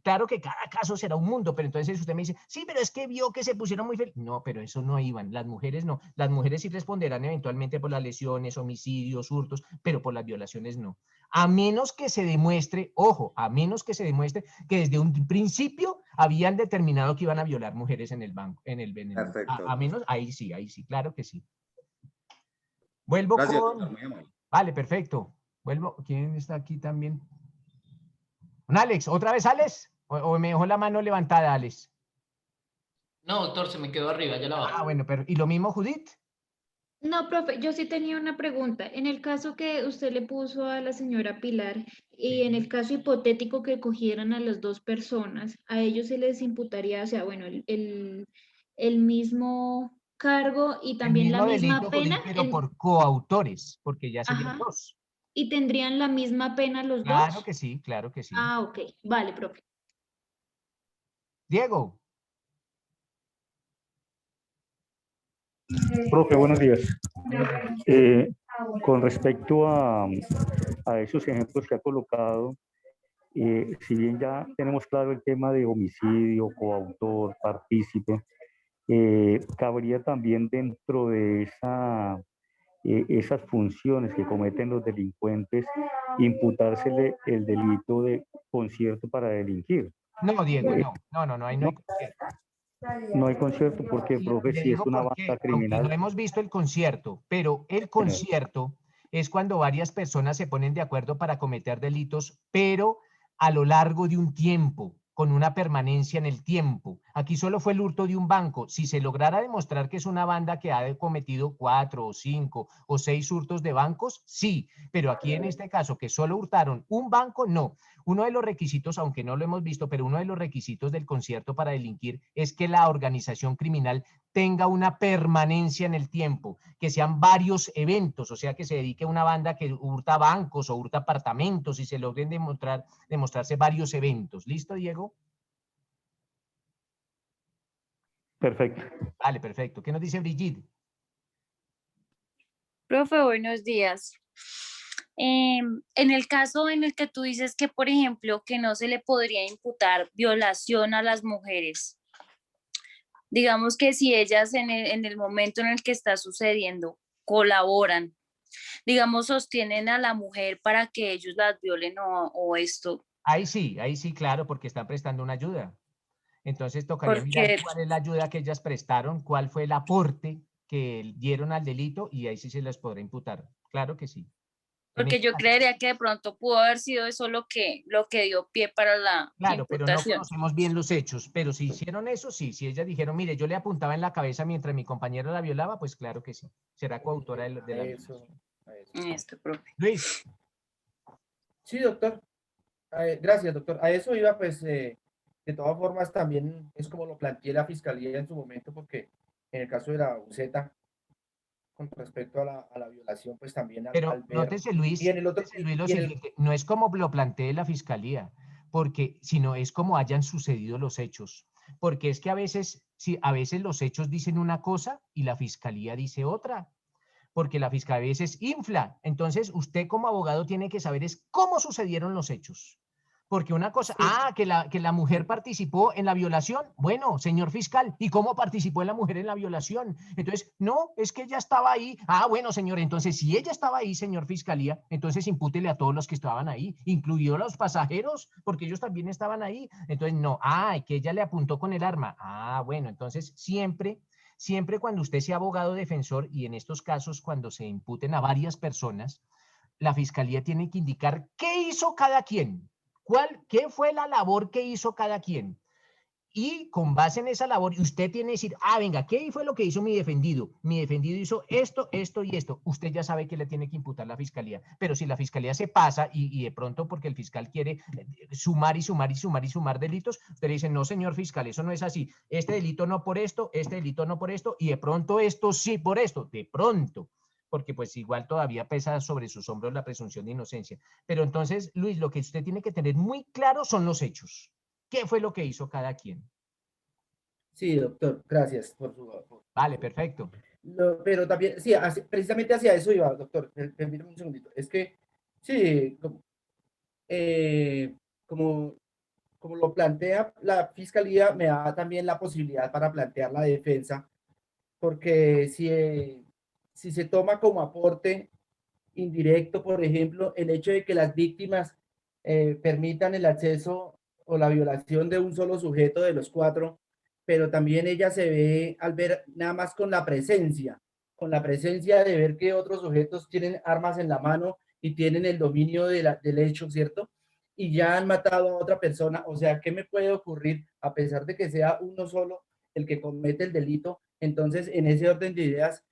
A: claro que cada caso será un mundo, pero entonces usted me dice, sí, pero es que vio que se pusieron muy felices. No, pero eso no iban, las mujeres no. Las mujeres sí responderán eventualmente por las lesiones, homicidios, hurtos, pero por las violaciones no. A menos que se demuestre, ojo, a menos que se demuestre que desde un principio habían determinado que iban a violar mujeres en el banco,
J: Perfecto.
A: a menos, ahí sí, claro que sí. Vuelvo
J: Gracias,
A: con...
J: doctor, muy amable.
A: Vale, perfecto. Vuelvo, ¿quién está aquí también? ¿Un Alex? ¿Otra vez Alex? ¿O me dejó la mano levantada, Alex?
P: No, doctor, se me quedó arriba, ya la bajo.
A: Ah, bueno, pero ¿y lo mismo, Judith?
T: No, profe, yo sí tenía una pregunta. En el caso que usted le puso a la señora Pilar y en el caso hipotético que cogieran a las dos personas, a ellos se les imputaría, o sea, bueno, el mismo cargo y
A: El
T: también la
A: mismo
T: misma
A: delito,
T: pena.
A: Judith, pero por coautores, porque ya serían
T: Ajá.
A: dos.
T: ¿Y tendrían la misma pena los
A: Claro
T: dos?
A: que sí, claro que sí.
T: Ah, ok. Vale, profe.
A: Diego.
U: Profe, buenos días. Con respecto a esos ejemplos que ha colocado, si bien ya tenemos claro el tema de homicidio, coautor, partícipe, cabría también dentro de esas funciones que cometen los delincuentes imputársele el delito de concierto para delinquir.
A: No, Diego, no, ahí no hay concierto.
U: No hay concierto porque, profe,
A: Le
U: si es
A: digo
U: una
A: por qué,
U: banda
A: aunque
U: criminal.
A: no hemos visto el concierto, pero el concierto es cuando varias personas se ponen de acuerdo para cometer delitos, pero a lo largo de un tiempo, con una permanencia en el tiempo. Aquí solo fue el hurto de un banco. Si se lograra demostrar que es una banda que ha cometido 4 o 5 o 6 hurtos de bancos, sí, pero aquí en este caso que solo hurtaron un banco, no. Uno de los requisitos, aunque no lo hemos visto, pero uno de los requisitos del concierto para delinquir es que la organización criminal tenga una permanencia en el tiempo, que sean varios eventos, o sea, que se dedique a una banda que hurta bancos o hurta apartamentos y se logren demostrarse varios eventos. ¿Listo, Diego?
U: Perfecto.
A: Vale, perfecto. ¿Qué nos dice Brigitte?
V: Profe, buenos días. En el caso en el que tú dices que, por ejemplo, que no se le podría imputar violación a las mujeres, digamos que si ellas en el momento en el que está sucediendo colaboran, digamos, sostienen a la mujer para que ellos las violen o esto.
A: Ahí sí, claro, porque están prestando una ayuda. Entonces tocaría mirar cuál es la ayuda que ellas prestaron, cuál fue el aporte que dieron al delito y ahí sí se les podrá imputar. Claro que sí.
V: Porque yo creería que de pronto pudo haber sido eso lo que dio pie para la
A: Claro, pero no
V: imputación.
A: conocemos bien los hechos, pero si hicieron eso, sí. Si ellas dijeron, mire, yo le apuntaba en la cabeza mientras mi compañero la violaba, pues claro que sí. Será coautora de la violación.
V: Esto, profe.
A: Luis.
S: Sí, doctor. Gracias, doctor. A eso iba, pues, de todas formas, también es como lo planteé la fiscalía en su momento, porque en el caso de la Buceta, con respecto a la violación, pues también
A: Pero
S: al ver...
A: nótese, Luis, lo siguiente, no es como lo plantee la fiscalía, porque sino es como hayan sucedido los hechos. Porque es que a veces los hechos dicen una cosa y la fiscalía dice otra. Porque la fiscalía a veces infla. Entonces, usted como abogado tiene que saber es cómo sucedieron los hechos. Porque una cosa, que la mujer participó en la violación. Bueno, señor fiscal, ¿y cómo participó la mujer en la violación? Entonces, no, es que ella estaba ahí. Ah, bueno, señor, entonces si ella estaba ahí, señor fiscalía, entonces impútele a todos los que estaban ahí, incluido a los pasajeros, porque ellos también estaban ahí. Entonces, no, que ella le apuntó con el arma. Ah, bueno, entonces siempre cuando usted sea abogado defensor y en estos casos cuando se imputen a varias personas, la fiscalía tiene que indicar qué hizo cada quien. ¿Qué fue la labor que hizo cada quien? Y con base en esa labor, usted tiene que decir, ah, venga, ¿qué fue lo que hizo mi defendido? Mi defendido hizo esto, esto y esto. Usted ya sabe que le tiene que imputar la fiscalía. Pero si la fiscalía se pasa y de pronto porque el fiscal quiere sumar y sumar y sumar y sumar delitos, usted le dice, no, señor fiscal, eso no es así. Este delito no por esto, este delito no por esto, y de pronto esto sí por esto, de pronto. Porque pues igual todavía pesa sobre sus hombros la presunción de inocencia. Pero entonces, Luis, lo que usted tiene que tener muy claro son los hechos. ¿Qué fue lo que hizo cada quien?
S: Sí, doctor, gracias por su...
A: Vale, perfecto.
S: Pero también, sí, precisamente hacia eso iba, doctor. Permítame un segundito. Es que, sí, como, como lo plantea la fiscalía, me da también la posibilidad para plantear la defensa, porque si se toma como aporte indirecto, por ejemplo, el hecho de que las víctimas permitan el acceso o la violación de un solo sujeto de los 4, pero también ella se ve al ver nada más con la presencia de ver que otros sujetos tienen armas en la mano y tienen el dominio del hecho, ¿cierto? Y ya han matado a otra persona. O sea, ¿qué me puede ocurrir a pesar de que sea uno solo el que comete el delito? Entonces, en ese orden de ideas,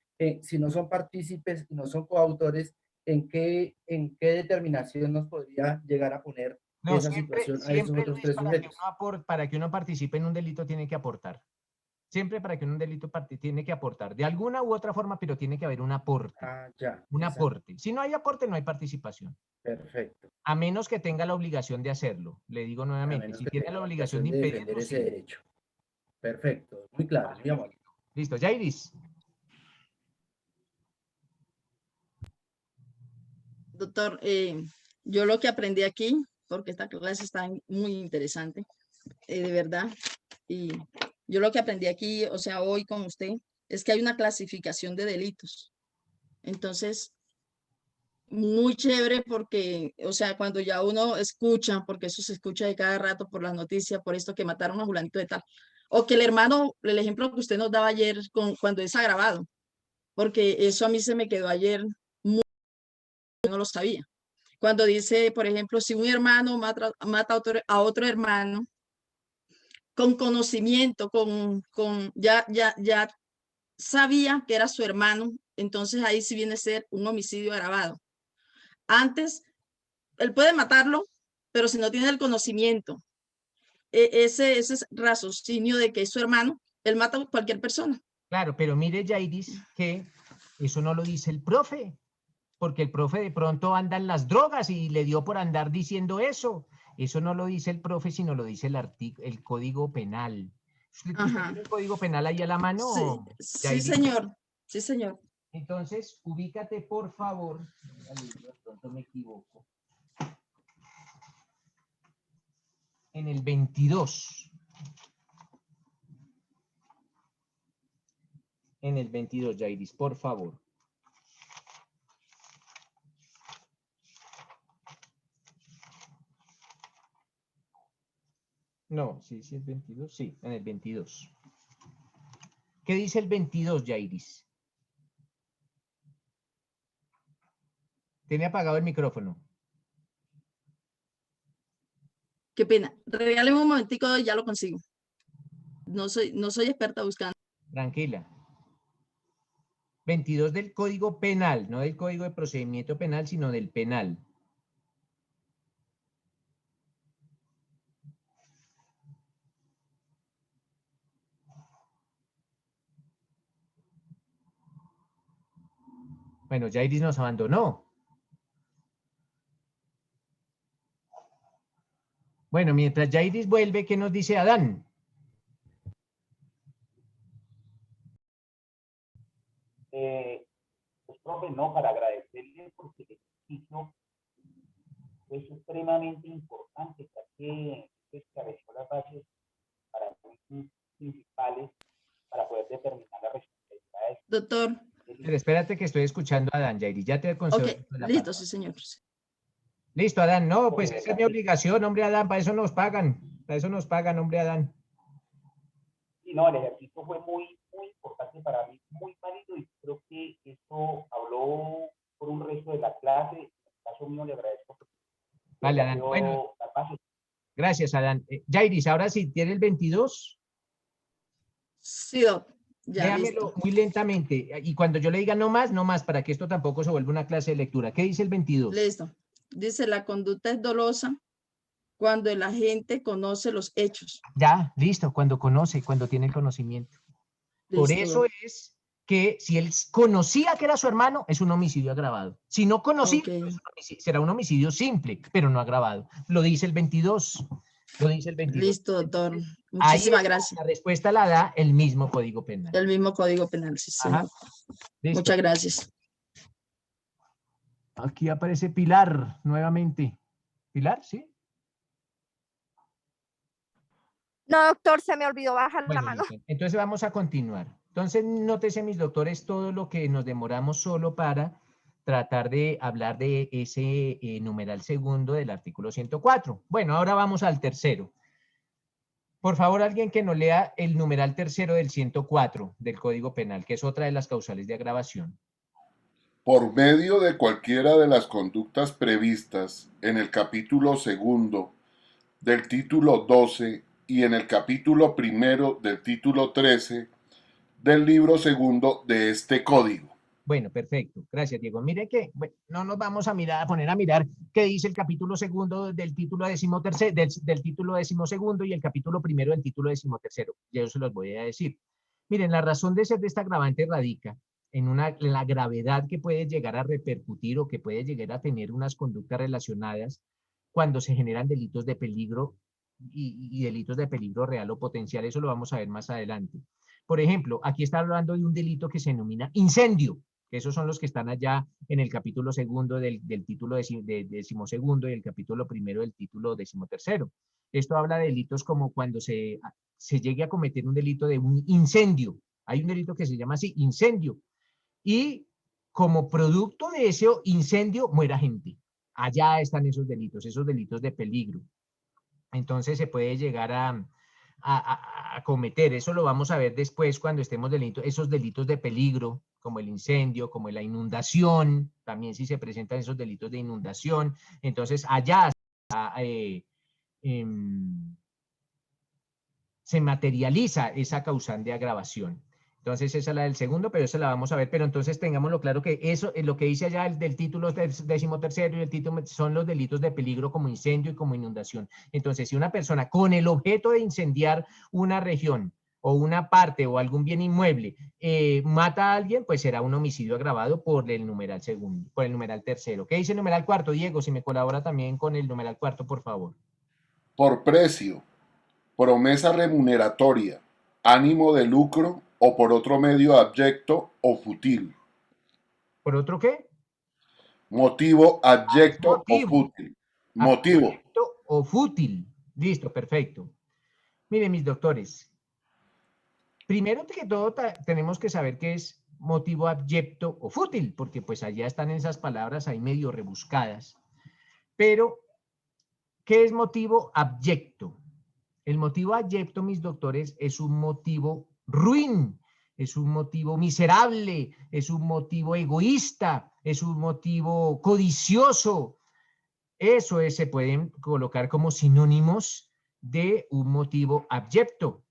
S: si no son partícipes y no son coautores, ¿en qué determinación nos podría llegar a poner
A: No,
S: esa situación a esos otros
A: Luis,
S: 3 sujetos?
A: para que uno participe en un delito tiene que aportar. Siempre para que un delito tiene que aportar. De alguna u otra forma, pero tiene que haber un aporte.
S: Ah, ya.
A: Un
S: Exacto.
A: aporte. Si no hay aporte, no hay participación.
S: Perfecto.
A: A menos que tenga la obligación de hacerlo. Le digo nuevamente, si tiene la obligación de
S: defender
A: impedirlo,
S: ese
A: sí.
S: derecho. Perfecto. Muy claro. Muy amable.
A: Listo. Yairis.
C: Doctor, yo lo que aprendí aquí, porque esta clase está muy interesante, de verdad, y yo lo que aprendí aquí, o sea, hoy con usted, es que hay una clasificación de delitos. Entonces, muy chévere porque, o sea, cuando ya uno escucha, porque eso se escucha de cada rato por las noticias, por esto que mataron a Julanito de tal, o que el hermano, el ejemplo que usted nos daba ayer cuando es agravado, porque eso a mí se me quedó ayer muy, yo no lo sabía. Cuando dice, por ejemplo, si un hermano mata a otro hermano, con conocimiento, ya sabía que era su hermano, entonces ahí sí viene a ser un homicidio agravado. Antes, él puede matarlo, pero si no tiene el conocimiento, ese raciocinio de que es su hermano, él mata a cualquier persona.
A: Claro, pero mire, Yairis, que eso no lo dice el profe, porque el profe de pronto anda en las drogas y le dio por andar diciendo eso. Eso no lo dice el profe, sino lo dice el Código Penal. ¿Usted tiene el Código Penal ahí a la mano?
C: Sí, señor. Sí, señor.
A: Entonces, ubícate, por favor. De pronto me equivoco. En el 22. En el 22, Yairis, por favor. No, sí, sí es 22, sí, en el 22. ¿Qué dice el 22, Yairis? Tiene apagado el micrófono.
C: Qué pena. Regáleme un momentico y ya lo consigo. No soy experta buscando.
A: Tranquila. 22 del Código Penal, no del Código de Procedimiento Penal, sino del penal. Bueno, Yairis nos abandonó. Bueno, mientras Yairis vuelve, ¿qué nos dice Adán?
D: Pues, profe, no, para agradecerle porque el ejercicio es supremamente importante, ya que estableció las bases para mí principales para poder determinar las responsabilidades.
C: Doctor.
A: Pero espérate que estoy escuchando a Adán, Yairis. Ya te concedo.
C: Ok, listo, sí, señor.
A: Listo, Adán. No, pues esa es mi obligación, hombre, Adán. Para eso nos pagan. Para eso nos pagan, hombre, Adán.
D: Sí, no, el ejercicio fue muy, muy importante para mí, muy válido, y creo que eso habló por un resto de la clase. En el caso mío le agradezco.
A: Vale, Adán. Bueno, gracias. Gracias, Adán. Jairis, ahora sí, ¿tiene el 22?
C: Sí, doc. Ya,
A: Léamelo
C: listo.
A: muy lentamente. Y cuando yo le diga no más, para que esto tampoco se vuelva una clase de lectura. ¿Qué dice el 22?
C: Listo. Dice, la conducta es dolosa cuando el agente conoce los hechos.
A: Ya, listo, cuando conoce, cuando tiene el conocimiento. Por
C: Listo,
A: eso
C: doc.
A: es que si él conocía que era su hermano, es un homicidio agravado. Si no conocía,
C: Ok.
A: no es un será un homicidio simple, pero no agravado. Lo dice el 22. Lo dice el 22.
C: Listo, doctor.
A: Ahí
C: Muchísimas
A: está,
C: gracias.
A: la respuesta la da el mismo Código Penal.
C: El mismo Código Penal, sí,
A: Ajá.
C: señor.
A: Listo.
C: Muchas gracias.
A: Aquí aparece Pilar nuevamente. ¿Pilar? ¿Sí?
M: No, doctor, se me olvidó bajar la
A: Bueno,
M: mano.
A: listo. Entonces vamos a continuar. Entonces, nótese, mis doctores, todo lo que nos demoramos solo para tratar de hablar de ese numeral segundo del artículo 104. Bueno, ahora vamos al tercero. Por favor, alguien que nos lea el numeral tercero del 104 del Código Penal, que es otra de las causales de agravación.
E: Por medio de cualquiera de las conductas previstas en el capítulo segundo del título 12 y en el capítulo primero del título 13 del libro segundo de este código.
A: Bueno, perfecto. Gracias, Diego. Mire que bueno, no nos vamos a poner a mirar qué dice el capítulo segundo del título del título decimosegundo y el capítulo primero del título decimotercero. Yo se los voy a decir. Miren, la razón de ser de esta agravante radica en la gravedad que puede llegar a repercutir o que puede llegar a tener unas conductas relacionadas cuando se generan delitos de peligro y delitos de peligro real o potencial. Eso lo vamos a ver más adelante. Por ejemplo, aquí está hablando de un delito que se denomina incendio. Esos son los que están allá en el capítulo segundo del título decimosegundo y el capítulo primero del título decimotercero. Esto habla de delitos como cuando se llegue a cometer un delito de un incendio. Hay un delito que se llama así, incendio. Y como producto de ese incendio muera gente. Allá están esos delitos de peligro. Entonces se puede llegar a cometer. Eso lo vamos a ver después cuando estemos esos delitos de peligro, como el incendio, como la inundación, también si se presentan esos delitos de inundación. Entonces allá se materializa esa causal de agravación. Entonces esa es la del segundo, pero esa la vamos a ver, pero entonces tengámoslo claro que eso es lo que dice allá del título decimotercero y el título son los delitos de peligro como incendio y como inundación. Entonces si una persona con el objeto de incendiar una región o una parte o algún bien inmueble mata a alguien, pues será un homicidio agravado por el numeral segundo, por el numeral tercero. ¿Qué dice el numeral cuarto? Diego, si me colabora también con el numeral cuarto, por favor.
E: Por precio, promesa remuneratoria, ánimo de lucro o por otro medio abyecto o fútil.
A: ¿Por otro qué?
E: Motivo abyecto o fútil. Motivo.
A: Abyecto o fútil. Listo, perfecto. Miren, mis doctores. Primero que todo tenemos que saber qué es motivo abyecto o fútil, porque pues allá están esas palabras ahí medio rebuscadas. Pero, ¿qué es motivo abyecto? El motivo abyecto, mis doctores, es un motivo ruin, es un motivo miserable, es un motivo egoísta, es un motivo codicioso. Eso se pueden colocar como sinónimos de un motivo abyecto.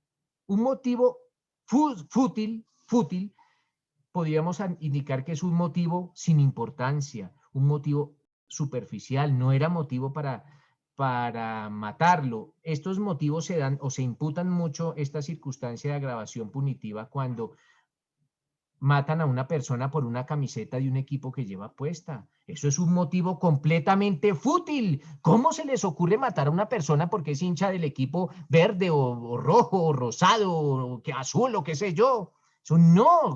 A: Un motivo fútil, podríamos indicar que es un motivo sin importancia, un motivo superficial, no era motivo para matarlo. Estos motivos se dan o se imputan mucho esta circunstancia de agravación punitiva cuando matan a una persona por una camiseta de un equipo que lleva puesta. Eso es un motivo completamente fútil. ¿Cómo se les ocurre matar a una persona porque es hincha del equipo verde o rojo o rosado o azul o qué sé yo?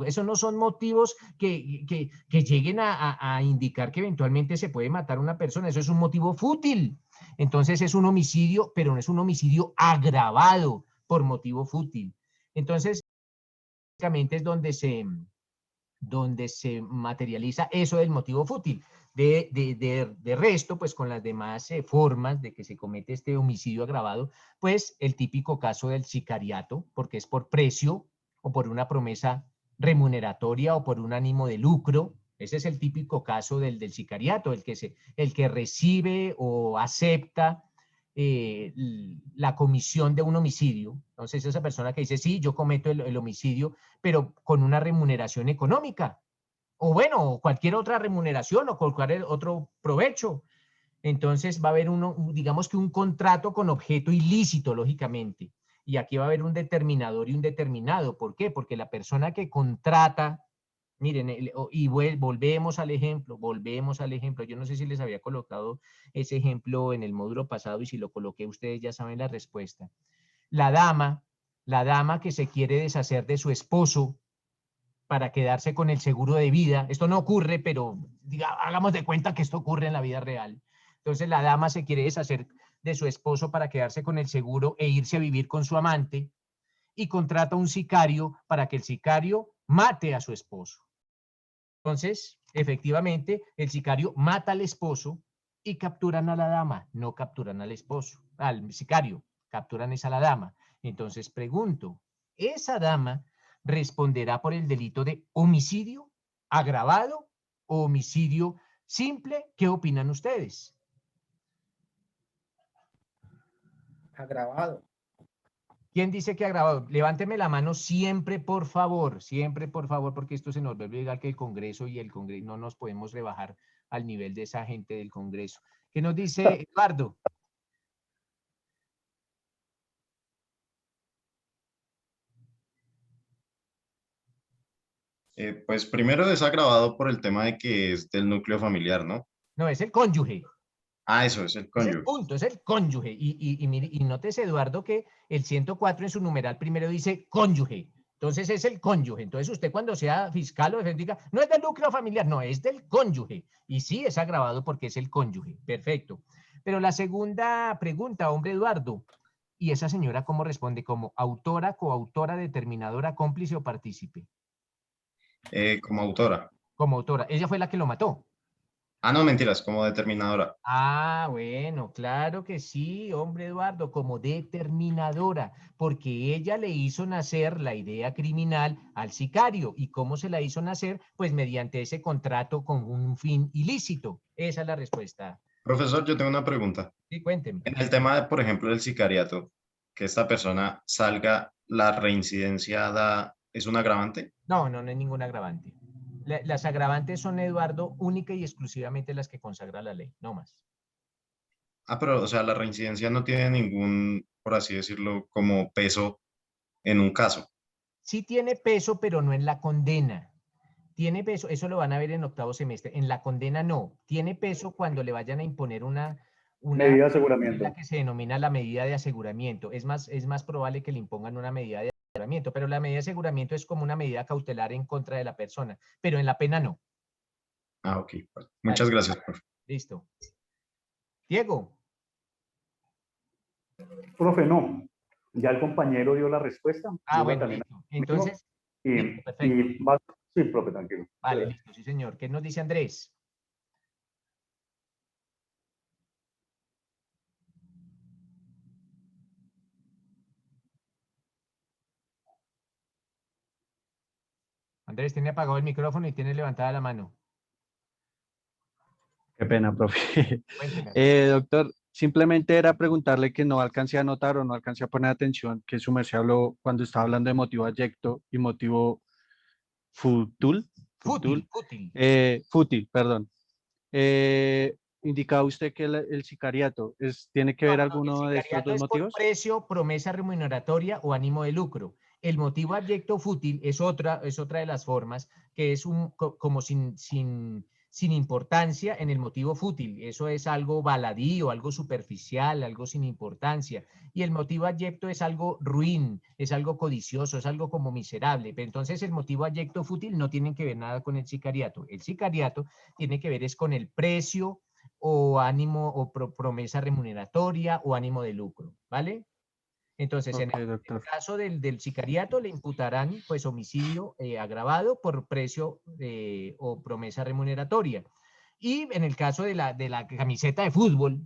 A: Eso no son motivos que lleguen a indicar que eventualmente se puede matar a una persona. Eso es un motivo fútil. Entonces es un homicidio, pero no es un homicidio agravado por motivo fútil. Entonces, básicamente es donde se materializa eso del motivo fútil. De resto, pues con las demás formas de que se comete este homicidio agravado, pues el típico caso del sicariato, porque es por precio o por una promesa remuneratoria o por un ánimo de lucro. Ese es el típico caso del sicariato, el que recibe o acepta la comisión de un homicidio. Entonces, esa persona que dice, sí, yo cometo el homicidio, pero con una remuneración económica, o bueno, cualquier otra remuneración o cualquier otro provecho. Entonces va a haber digamos que un contrato con objeto ilícito, lógicamente. Y aquí va a haber un determinador y un determinado. ¿Por qué? Porque la persona que contrata, miren, y volvemos al ejemplo. Yo no sé si les había colocado ese ejemplo en el módulo pasado y si lo coloqué, ustedes ya saben la respuesta. La dama que se quiere deshacer de su esposo para quedarse con el seguro de vida. Esto no ocurre, pero hagamos de cuenta que esto ocurre en la vida real. Entonces la dama se quiere deshacer de su esposo para quedarse con el seguro e irse a vivir con su amante y contrata a un sicario para que el sicario mate a su esposo. Entonces, efectivamente, el sicario mata al esposo y capturan a la dama, no capturan al esposo, al sicario, capturan a la dama. Entonces pregunto, ¿esa dama responderá por el delito de homicidio agravado o homicidio simple? ¿Qué opinan ustedes?
S: Agravado.
A: ¿Quién dice que agravado? Levánteme la mano siempre, por favor, porque esto se nos vuelve igual que el Congreso y el Congreso no nos podemos rebajar al nivel de esa gente del Congreso. ¿Qué nos dice Eduardo?
F: Pues primero es agravado por el tema de que es del núcleo familiar, ¿no?
A: No, es el cónyuge.
F: Ah, eso es el
A: Es el
F: cónyuge.
A: punto, es el cónyuge. Y nótese, Eduardo, que el 104 en su numeral primero dice cónyuge. Entonces es el cónyuge. Entonces usted cuando sea fiscal o defensor diga, no es del núcleo familiar, no, es del cónyuge. Y sí es agravado porque es el cónyuge. Perfecto. Pero la segunda pregunta, hombre Eduardo, ¿y esa señora cómo responde? ¿Como autora, coautora, determinadora, cómplice o partícipe?
F: Como autora.
A: Como autora. Ella fue la que lo mató.
F: Ah, no, mentiras, como determinadora.
A: Ah, bueno, claro que sí, hombre Eduardo, como determinadora, porque ella le hizo nacer la idea criminal al sicario. ¿Y cómo se la hizo nacer? Pues mediante ese contrato con un fin ilícito. Esa es la respuesta.
F: Profesor, yo tengo una pregunta.
A: Sí, cuénteme.
F: En el tema de, por ejemplo, del sicariato, que esta persona salga, la reincidencia ¿es un agravante?
A: No, no, no es ningún agravante. Las agravantes son, Eduardo, única y exclusivamente las que consagra la ley, no más.
F: Ah, pero, o sea, la reincidencia no tiene ningún, por así decirlo, como peso en un caso.
A: Sí tiene peso, pero no en la condena. Tiene peso, eso lo van a ver en octavo semestre. En la condena no. Tiene peso cuando le vayan a imponer una
U: Medida de aseguramiento.
A: la que se denomina la medida de aseguramiento. Es más probable que le impongan una medida de aseguramiento, pero la medida de aseguramiento es como una medida cautelar en contra de la persona, pero en la pena no.
F: Ah, ok. Muchas gracias, profe.
A: Listo. Diego.
U: Profe, no. Ya el compañero dio la respuesta.
A: Ah, bueno, listo. Entonces, listo, perfecto.
U: Sí, profe, tranquilo.
A: Vale, listo, sí, señor. ¿Qué nos dice Andrés? Andrés tiene apagado el micrófono y tiene levantada la mano.
G: Qué pena, profe. Doctor, simplemente era preguntarle que no alcancé a notar o no alcancé a poner atención que su merced habló cuando estaba hablando de motivo adyecto y motivo fútil, perdón. Indicaba usted que el sicariato tiene que ver alguno de estos dos motivos.
A: Por precio, promesa remuneratoria o ánimo de lucro. El motivo adyecto fútil es otra de las formas que es como sin importancia en el motivo fútil. Eso es algo baladí o algo superficial, algo sin importancia. Y el motivo adyecto es algo ruin, es algo codicioso, es algo como miserable. Pero entonces el motivo adyecto fútil no tiene que ver nada con el sicariato. El sicariato tiene que ver es con el precio o ánimo o promesa remuneratoria o ánimo de lucro, ¿vale? Entonces, en el caso del sicariato le imputarán pues homicidio agravado por precio o promesa remuneratoria. Y en el caso de la camiseta de fútbol,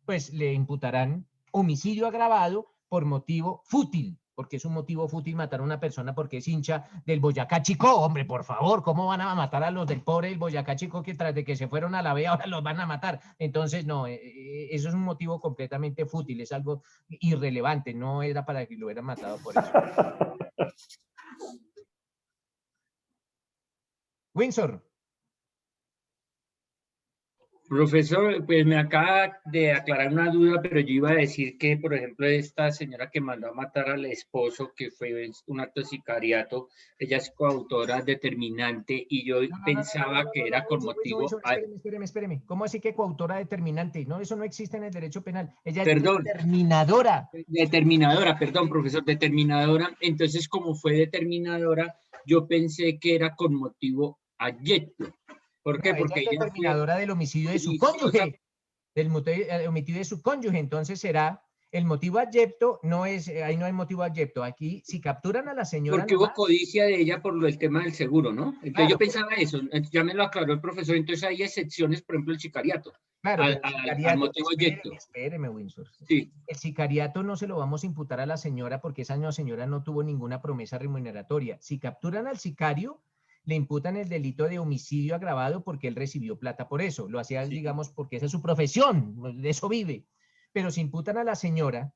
A: pues le imputarán homicidio agravado por motivo fútil, porque es un motivo fútil matar a una persona porque es hincha del Boyacá Chico. Hombre, por favor, ¿cómo van a matar a los del pobre del Boyacá Chico que tras de que se fueron a la B ahora los van a matar? Entonces, no, eso es un motivo completamente fútil, es algo irrelevante, no era para que lo hubieran matado por eso. Windsor.
H: Profesor, pues me acaba de aclarar una duda, pero yo iba a decir que, por ejemplo, esta señora que mandó a matar al esposo, que fue un acto de sicariato, ella es coautora determinante y yo pensaba que era con motivo...
A: Espéreme. ¿Cómo así que coautora determinante? No, eso no existe en el derecho penal. Ella
H: Perdón.
A: es determinadora.
H: Determinadora, perdón, profesor, determinadora. Entonces, como fue determinadora, yo pensé que era con motivo abyecto. ¿Por qué?
A: No,
H: porque
A: ella es determinadora del homicidio de su cónyuge, del homicidio de su cónyuge, entonces será el motivo abyecto, no es, ahí no hay motivo abyecto, aquí si capturan a la señora...
H: Porque hubo codicia de ella por el tema del seguro, ¿no? Entonces claro, yo pensaba eso, ya me lo aclaró el profesor, entonces hay excepciones, por ejemplo, el sicariato.
A: Claro,
H: al motivo abyecto.
A: Espéreme, Windsor.
H: Sí.
A: El sicariato no se lo vamos a imputar a la señora porque esa señora no tuvo ninguna promesa remuneratoria. Si capturan al sicario, le imputan el delito de homicidio agravado porque él recibió plata por eso. Lo hacía, digamos, porque esa es su profesión, de eso vive. Pero si imputan a la señora,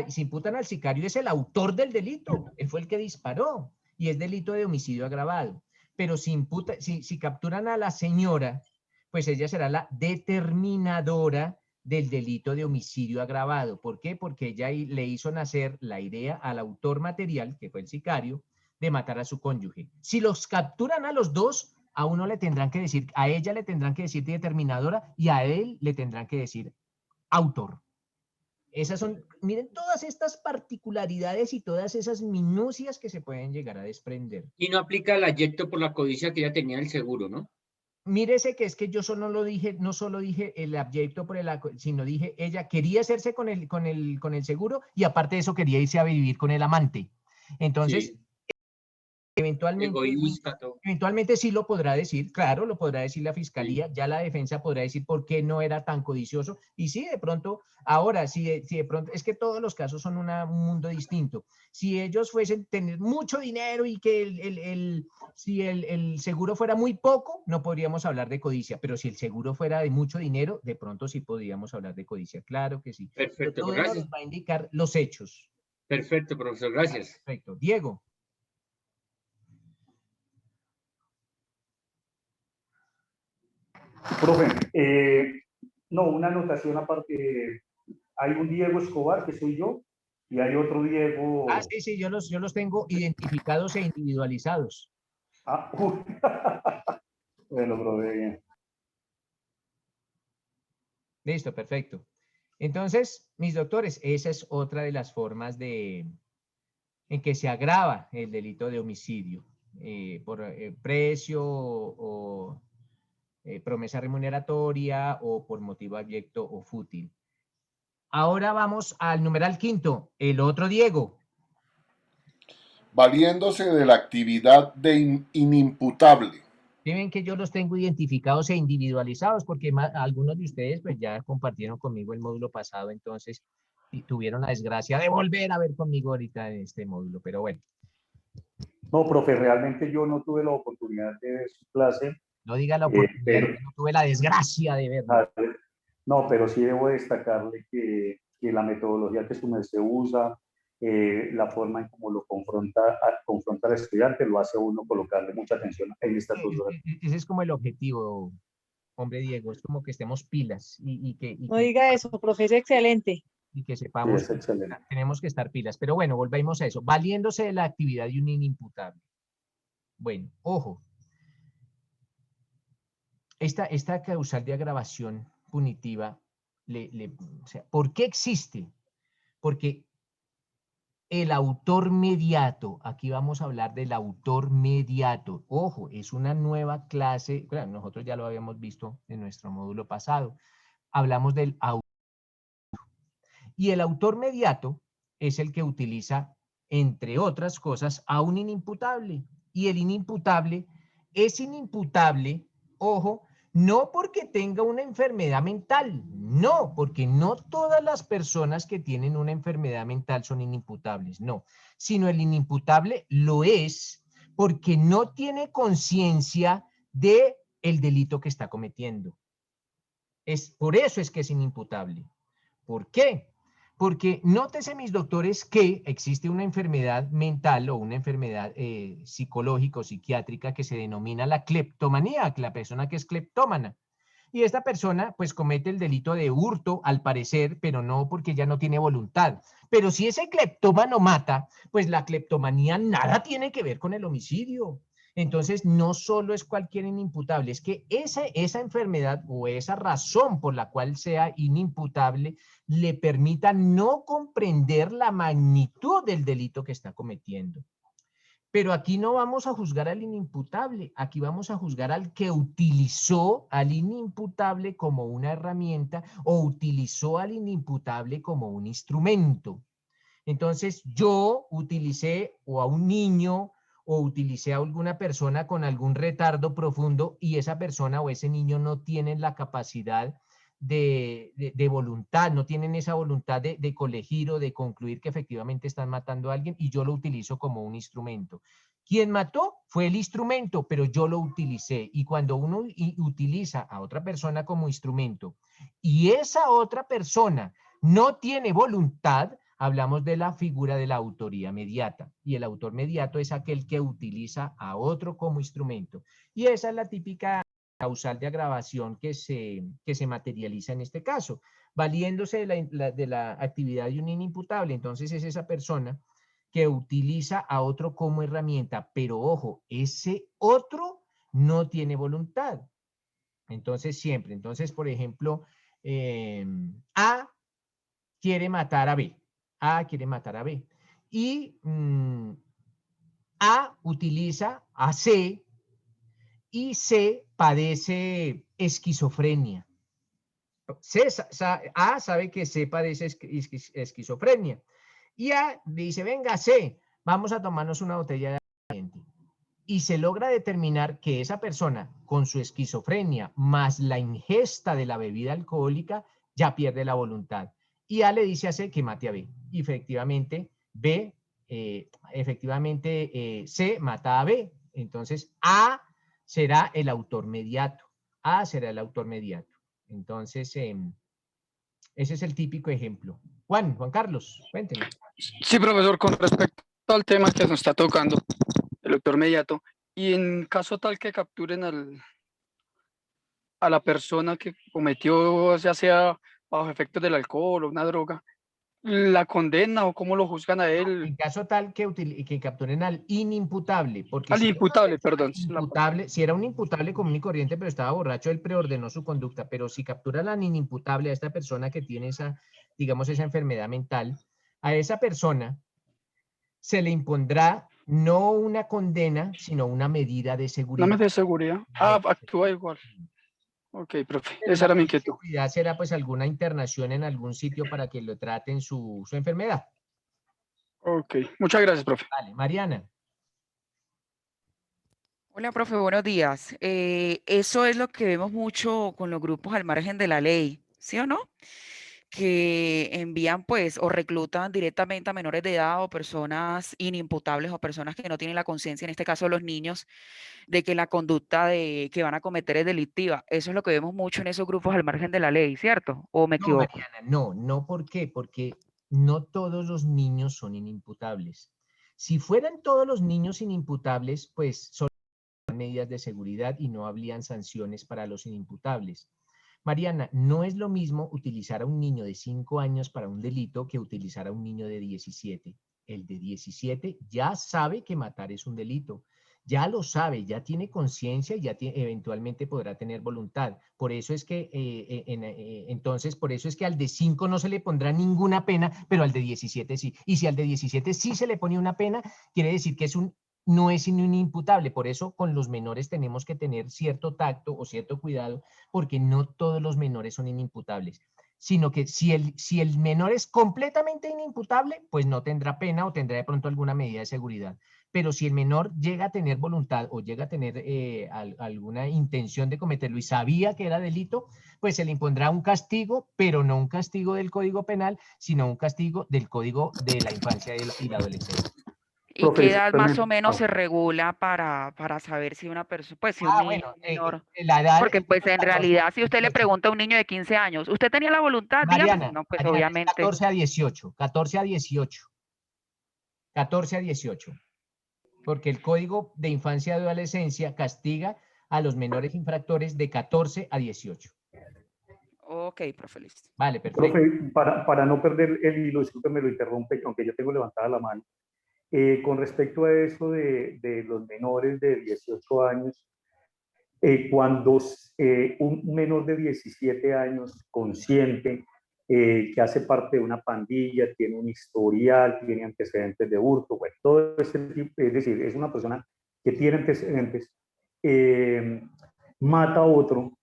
A: si imputan al sicario, es el autor del delito. Él fue el que disparó y es delito de homicidio agravado. Pero si capturan a la señora, pues ella será la determinadora del delito de homicidio agravado. ¿Por qué? Porque ella le hizo nacer la idea al autor material, que fue el sicario, de matar a su cónyuge. Si los capturan a los dos, a uno le tendrán que decir, a ella le tendrán que decir determinadora y a él le tendrán que decir autor. Esas son, miren todas estas particularidades y todas esas minucias que se pueden llegar a desprender.
H: Y no aplica el abyecto por la codicia que ella tenía el seguro, ¿no?
A: Mírese que es que yo solo lo dije, no solo dije el abyecto por sino dije ella quería hacerse con el seguro y aparte de eso quería irse a vivir con el amante. Entonces, sí. Eventualmente sí lo podrá decir, claro, lo podrá decir la fiscalía, ya la defensa podrá decir por qué no era tan codicioso, y sí, de pronto, ahora, si de pronto, es que todos los casos son un mundo distinto. Si ellos fuesen tener mucho dinero y que si el seguro fuera muy poco, no podríamos hablar de codicia, pero si el seguro fuera de mucho dinero, de pronto sí podríamos hablar de codicia, claro que sí.
H: Perfecto,
A: todo
H: gracias.
A: nos va a indicar los hechos.
H: Perfecto, profesor, gracias.
A: Perfecto. Diego.
U: Profe, no, una anotación aparte. Hay un Diego Escobar, que soy yo, y hay otro Diego...
A: Ah, sí, yo los tengo identificados e individualizados.
U: Ah, bueno, profe, bien.
A: Listo, perfecto. Entonces, mis doctores, esa es otra de las formas en que se agrava el delito de homicidio, por precio o promesa remuneratoria o por motivo abyecto o fútil. Ahora vamos al numeral quinto, el otro Diego.
E: Valiéndose de la actividad de inimputable.
A: Ven que yo los tengo identificados e individualizados porque algunos de ustedes pues ya compartieron conmigo el módulo pasado, entonces y tuvieron la desgracia de volver a ver conmigo ahorita en este módulo, pero bueno.
U: No, profe, realmente yo no tuve la oportunidad de ver su clase.
A: No diga la oportunidad, pero no tuve la desgracia de verlo.
U: No, pero sí debo destacarle que la metodología que su maestro usa, la forma en cómo lo confronta al estudiante, lo hace a uno colocarle mucha atención en estas dos horas.
A: Ese es como el objetivo, hombre Diego, es como que estemos pilas.
I: No diga eso, profe, es excelente.
A: Y que sepamos que tenemos que estar pilas. Pero bueno, volvemos a eso. Valiéndose de la actividad de un inimputable. Bueno, ojo. Esta causal de agravación punitiva, o sea, ¿por qué existe? Porque el autor mediato, aquí vamos a hablar del autor mediato. Ojo, es una nueva clase, claro, nosotros ya lo habíamos visto en nuestro módulo pasado. Hablamos del autor. Y el autor mediato es el que utiliza, entre otras cosas, a un inimputable. Y el inimputable es inimputable, ojo, No porque tenga una enfermedad mental, no, porque no todas las personas que tienen una enfermedad mental son inimputables, no, sino el inimputable lo es porque no tiene conciencia de el delito que está cometiendo. Por eso es que es inimputable. ¿Por qué? Porque nótese, mis doctores, que existe una enfermedad mental o una enfermedad psicológica o psiquiátrica que se denomina la cleptomanía, la persona que es cleptómana. Y esta persona pues comete el delito de hurto, al parecer, pero no porque ya no tiene voluntad. Pero si ese cleptómano mata, pues la cleptomanía nada tiene que ver con el homicidio. Entonces, no solo es cualquier inimputable, es que esa enfermedad o esa razón por la cual sea inimputable le permita no comprender la magnitud del delito que está cometiendo. Pero aquí no vamos a juzgar al inimputable, aquí vamos a juzgar al que utilizó al inimputable como una herramienta o utilizó al inimputable como un instrumento. Entonces, yo utilicé o a un niño o utilicé a alguna persona con algún retardo profundo y esa persona o ese niño no tienen la capacidad de voluntad, no tienen esa voluntad de colegir o de concluir que efectivamente están matando a alguien y yo lo utilizo como un instrumento. Quien mató fue el instrumento, pero yo lo utilicé. Y cuando uno utiliza a otra persona como instrumento y esa otra persona no tiene voluntad, hablamos de la figura de la autoría mediata. Y el autor mediato es aquel que utiliza a otro como instrumento. Y esa es la típica causal de agravación que se materializa en este caso, valiéndose de la actividad de un inimputable. Entonces es esa persona que utiliza a otro como herramienta, pero ojo, ese otro no tiene voluntad. Entonces siempre, por ejemplo, A quiere matar a B. A quiere matar a B. Y A utiliza a C y C padece esquizofrenia. A sabe que C padece esquizofrenia. Y A dice, venga C, vamos a tomarnos una botella de agua. Y se logra determinar que esa persona con su esquizofrenia más la ingesta de la bebida alcohólica ya pierde la voluntad. Y A le dice a C que mate a B. Y efectivamente, C mata a B. Entonces, A será el autor mediato. A será el autor mediato. Entonces, ese es el típico ejemplo. Juan Carlos, cuénteme.
K: Sí, profesor, con respecto al tema que nos está tocando, el autor mediato, y en caso tal que capturen a la persona que cometió, ya sea bajo efectos del alcohol o una droga, ¿la condena o cómo lo juzgan a él?
A: En caso tal que capturen al inimputable. Porque
K: al imputable, perdón.
A: Si era un imputable común y corriente, pero estaba borracho, él preordenó su conducta. Pero si capturan al inimputable, a esta persona que tiene esa, digamos, esa enfermedad mental, a esa persona se le impondrá no una condena, sino una medida de seguridad.
K: Una medida de seguridad. Actúa igual. Ok, profe, esa era mi inquietud.
A: Ya será pues alguna internación en algún sitio para que lo traten su enfermedad.
K: Ok, muchas gracias, profe.
A: Vale, Mariana.
L: Hola, profe, buenos días. Eso es lo que vemos mucho con los grupos al margen de la ley, ¿sí o no? Que envían pues o reclutan directamente a menores de edad o personas inimputables o personas que no tienen la conciencia, en este caso los niños, de que la conducta que van a cometer es delictiva. Eso es lo que vemos mucho en esos grupos al margen de la ley, ¿cierto? ¿O me equivoco?
A: No, Mariana, no, ¿por qué? Porque no todos los niños son inimputables. Si fueran todos los niños inimputables, pues son medidas de seguridad y no habrían sanciones para los inimputables. Mariana, no es lo mismo utilizar a un niño de 5 años para un delito que utilizar a un niño de 17. El de 17 ya sabe que matar es un delito. Ya lo sabe, ya tiene conciencia y ya eventualmente podrá tener voluntad. Por eso es que, por eso es que al de 5 no se le pondrá ninguna pena, pero al de 17 sí. Y si al de 17 sí se le pone una pena, quiere decir que no es un imputable. Por eso con los menores tenemos que tener cierto tacto o cierto cuidado, porque no todos los menores son inimputables, sino que si el menor es completamente inimputable, pues no tendrá pena o tendrá de pronto alguna medida de seguridad. pero si el menor llega a tener voluntad o llega a tener alguna intención de cometerlo y sabía que era delito, pues se le impondrá un castigo, pero no un castigo del Código Penal, sino un castigo del Código de la Infancia y la Adolescencia.
L: ¿Y qué edad más o menos se regula para saber si una persona, pues si un niño menor?
A: La edad
L: Porque pues en realidad si usted le pregunta a un niño de 15 años, ¿usted tenía la voluntad? Dígame,
A: Mariana,
L: no, pues
A: Mariana,
L: obviamente.
A: 14 a 18, 14 a 18. 14 a 18. Porque el Código de Infancia y Adolescencia castiga a los menores infractores de 14 a 18.
L: Ok, profe, listo.
A: Vale, perfecto.
U: Profe, para no perder el hilo, discúlpeme, lo interrumpe, aunque yo tengo levantada la mano. Con respecto a eso de los menores de 18 años, cuando un menor de 17 años consciente que hace parte de una pandilla, tiene un historial, tiene antecedentes de hurto, bueno, todo este tipo, es decir, es una persona que tiene antecedentes, mata a otro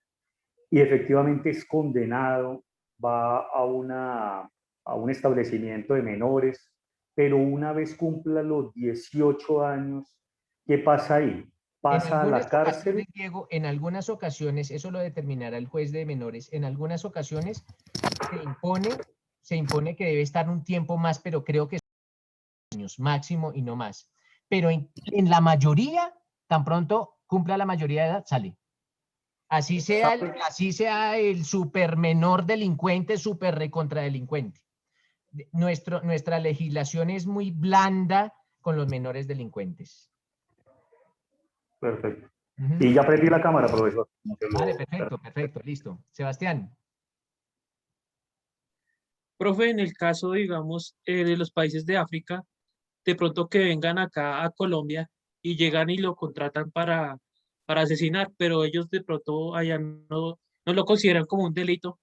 U: y efectivamente es condenado, va a un establecimiento de menores, pero una vez cumpla los 18 años, ¿qué pasa ahí? Pasa a la cárcel.
A: Diego, en algunas ocasiones, eso lo determinará el juez de menores, en algunas ocasiones se impone que debe estar un tiempo más, pero creo que son años máximo y no más. Pero en la mayoría, tan pronto cumpla la mayoría de edad, sale. Así sea el super menor delincuente, super recontradelincuente. Nuestra legislación es muy blanda con los menores delincuentes.
U: Perfecto. Y ya prendí la cámara, profesor.
A: Vale, perfecto, listo. Sebastián.
N: Profe, en el caso, digamos, de los países de África, de pronto que vengan acá a Colombia y llegan y lo contratan para asesinar, pero ellos de pronto allá no lo consideran como un delito,